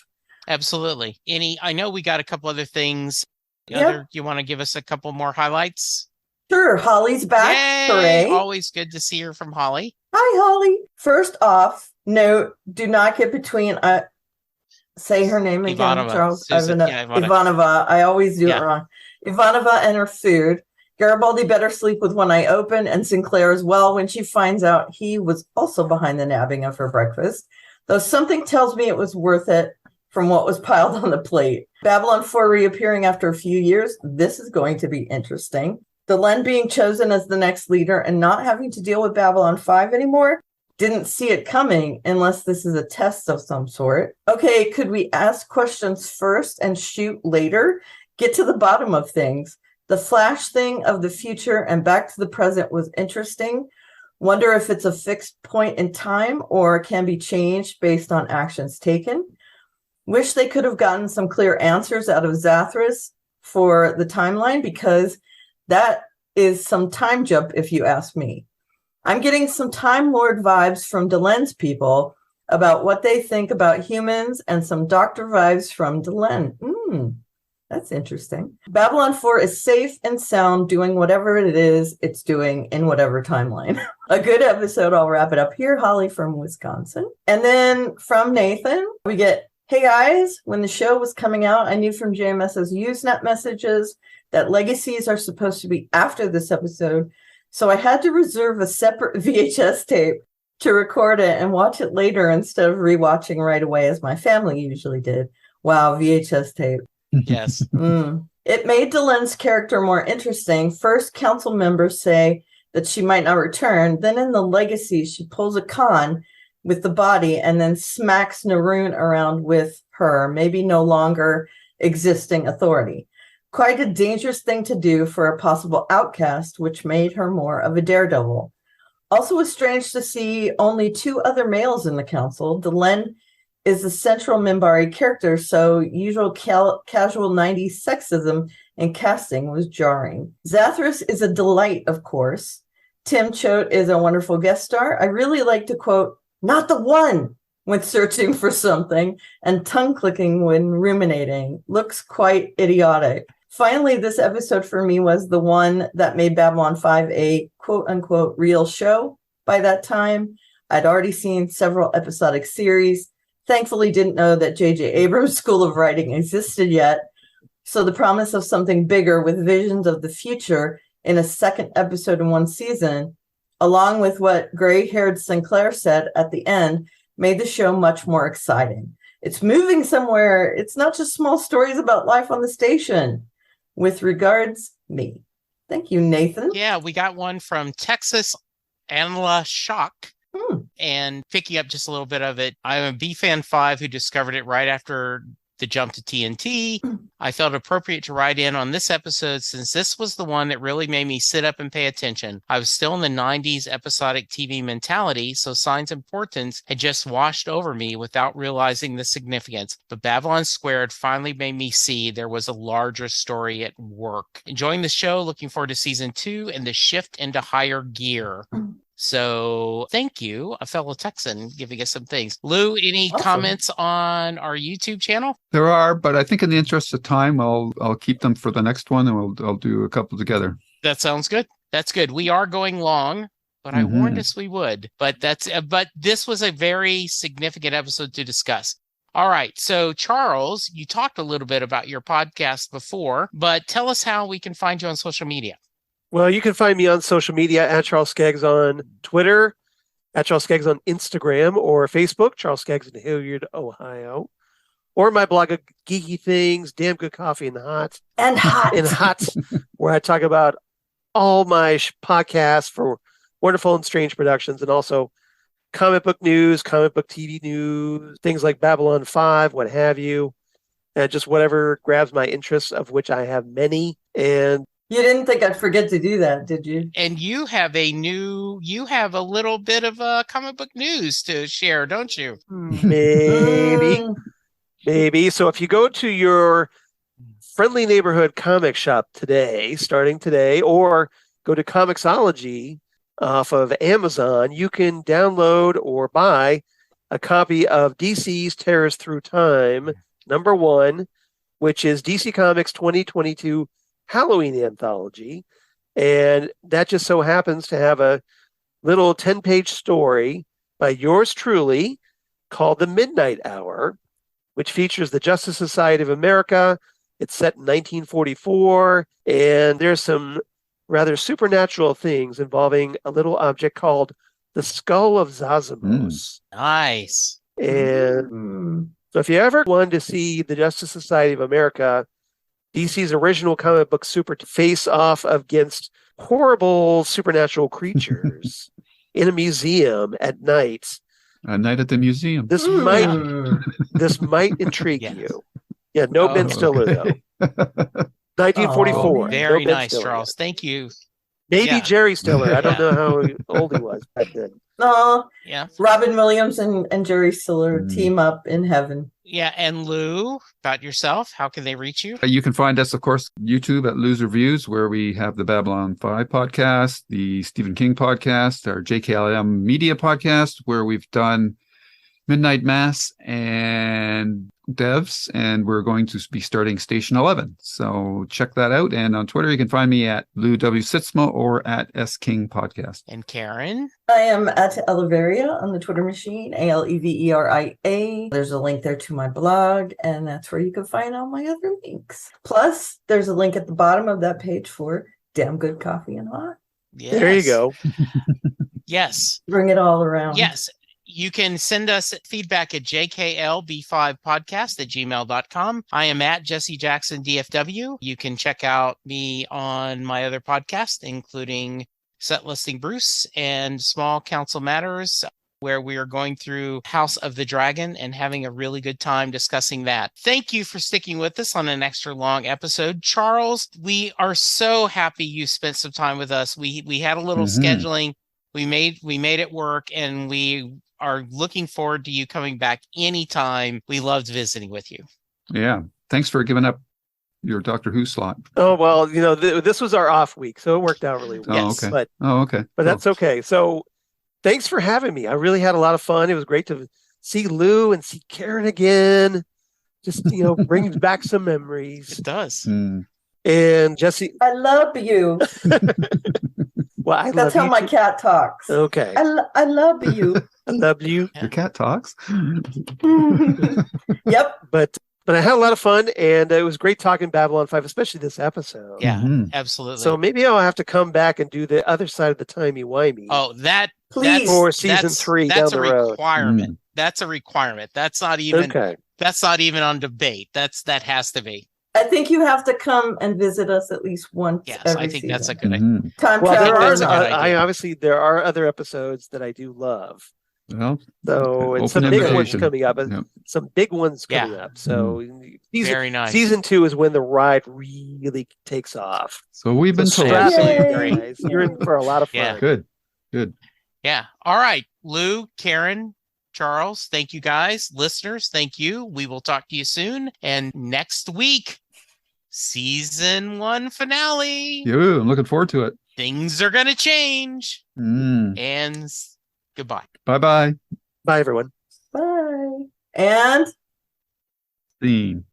Absolutely. I know we got a couple other things. You want to give us a couple more highlights? Sure. Holly's back. Yay! Hooray. Always good to see her from Holly. Hi, Holly. First off, no, do not get between. Say her name again, Ivanova. Charles. Ivanova. Ivanova. I always do it wrong. Ivanova and her food. Garibaldi better sleep with one eye open, and Sinclair as well, when she finds out he was also behind the nabbing of her breakfast. Though something tells me it was worth it from what was piled on the plate. Babylon 4 reappearing after a few years. This is going to be interesting. Delenn being chosen as the next leader and not having to deal with Babylon 5 anymore. Didn't see it coming, unless this is a test of some sort. Okay, could we ask questions first and shoot later? Get to the bottom of things. The Flash thing of the future and back to the present was interesting. Wonder if it's a fixed point in time or can be changed based on actions taken. Wish they could have gotten some clear answers out of Zathras for the timeline, because that is some time jump, if you ask me. I'm getting some Time Lord vibes from Delenn's people about what they think about humans, and some Doctor vibes from Delenn. That's interesting. Babylon 4 is safe and sound, doing whatever it is it's doing in whatever timeline. A good episode. I'll wrap it up here. Holly from Wisconsin. And then from Nathan, we get, hey guys, when the show was coming out, I knew from JMS's Usenet messages that legacies are supposed to be after this episode. So I had to reserve a separate VHS tape to record it and watch it later instead of rewatching right away as my family usually did. Wow, VHS tape. Yes. It made Delenn's character more interesting. First, council members say that she might not return. Then in the legacy, she pulls a con with the body and then smacks Naroon around with her, maybe no longer existing authority. Quite a dangerous thing to do for a possible outcast, which made her more of a daredevil. Also, it was strange to see only 2 other males in the council. Delenn is the central Minbari character, so usual casual 90s sexism in casting was jarring. Zathras is a delight, of course. Tim Choate is a wonderful guest star. I really like to quote, "Not the one," when searching for something, and tongue-clicking when ruminating. Looks quite idiotic. Finally, this episode for me was the one that made Babylon 5 a quote-unquote real show. By that time, I'd already seen several episodic series. Thankfully, didn't know that J.J. Abrams' School of Writing existed yet. So the promise of something bigger with visions of the future in a second episode in one season, along with what gray-haired Sinclair said at the end, made the show much more exciting. It's moving somewhere. It's not just small stories about life on the station. With regards, me. Thank you, Nathan. Yeah, we got one from Texas, Anla Shock. And picking up just a little bit of it, I'm a B-Fan 5 who discovered it right after the jump to TNT. I felt appropriate to write in on this episode since this was the one that really made me sit up and pay attention. I was still in the 90s episodic TV mentality, so Signs of Importance had just washed over me without realizing the significance. But Babylon Squared finally made me see there was a larger story at work. Enjoying the show, looking forward to season 2 and the shift into higher gear. So thank you, a fellow Texan, giving us some things. Lou, any comments on our YouTube channel? There are, but I think in the interest of time, I'll keep them for the next one, and I'll do a couple together. That sounds good. That's good. We are going long, but I warned us we would. But this was a very significant episode to discuss. All right. So, Charles, you talked a little bit about your podcast before, but tell us how we can find you on social media. Well, you can find me on social media at Charles Skaggs on Twitter, at Charles Skaggs on Instagram or Facebook, Charles Skaggs in Hilliard, Ohio, or my blog of geeky things, Damn Good Coffee and Hot. And hot. Where I talk about all my podcasts for Wonderful and Strange Productions, and also comic book news, comic book TV news, things like Babylon 5, what have you, and just whatever grabs my interest, of which I have many. And you didn't think I'd forget to do that, did you? And you have a little bit of comic book news to share, don't you? Maybe. So if you go to your friendly neighborhood comic shop starting today, or go to Comixology off of Amazon, you can download or buy a copy of DC's Terrors Through Time, #1, which is DC Comics 2022 Halloween anthology, and that just so happens to have a little 10-page story by yours truly called The Midnight Hour, which features the Justice Society of America. It's set in 1944, and there's some rather supernatural things involving a little object called the Skull of Zazamos. Nice. And so if you ever wanted to see the Justice Society of America, DC's original comic book face off against horrible supernatural creatures in a museum at night. A night at the museum. This might intrigue you. Yeah, no Ben Stiller though. 1944. Very no nice, Charles. Thank you. Maybe Jerry Stiller. I don't know how old he was back then. Yeah. Robin Williams and Jerry Stiller team up in heaven. Yeah, and Lou, about yourself, how can they reach you? You can find us, of course, YouTube at Lou's Reviews, where we have the Babylon 5 podcast, the Stephen King podcast, our JKLM Media podcast, where we've done Midnight Mass and Devs, and we're going to be starting Station 11. So check that out. And on Twitter, you can find me at Lou W. Sitzma or at S King Podcast. And Karen? I am at Eleveria on the Twitter machine, Aleveria. There's a link there to my blog, and that's where you can find all my other links. Plus, there's a link at the bottom of that page for Damn Good Coffee and Hot. There you go. Yes. Bring it all around. Yes. You can send us feedback at jklb5podcast@gmail.com. I am at Jesse Jackson DFW. You can check out me on my other podcast, including Set Listing Bruce and Small Council Matters, where we are going through House of the Dragon and having a really good time discussing that. Thank you for sticking with us on an extra long episode. Charles, we are so happy you spent some time with us. We had a little scheduling. We made it work, and we are looking forward to you coming back anytime. We loved visiting with you. Yeah. Thanks for giving up your Doctor Who slot. Oh, well, this was our off week, so it worked out really well. Yes. Okay. But that's okay. So thanks for having me. I really had a lot of fun. It was great to see Lou and see Karen again. Just, brings back some memories. It does. Mm. And Jesse. I love you. Well, That's how my cat talks. Okay. I love you. I love you. Your cat talks? Yep. But I had a lot of fun, and it was great talking Babylon 5, especially this episode. Yeah, absolutely. So maybe I'll have to come back and do the other side of the timey-wimey. Oh, Please. For season 3 down the road. That's a requirement. That's a requirement. That's not even on debate. That has to be. I think you have to come and visit us at least once. Yes, every I think season. that's a good idea. Time obviously there are other episodes that I do love. Well, so and some big ones coming up. Some big ones coming up. So very nice. Season 2 is when the ride really takes off. So we've been told. Guys. You're in for a lot of fun. Yeah. Good. Yeah. All right, Lou, Karen, Charles, thank you guys. Listeners, thank you. We will talk to you soon. And next week, season 1 finale. Yeah, I'm looking forward to it. Things are going to change. And goodbye. Bye-bye. Bye, everyone. Bye. And Scene.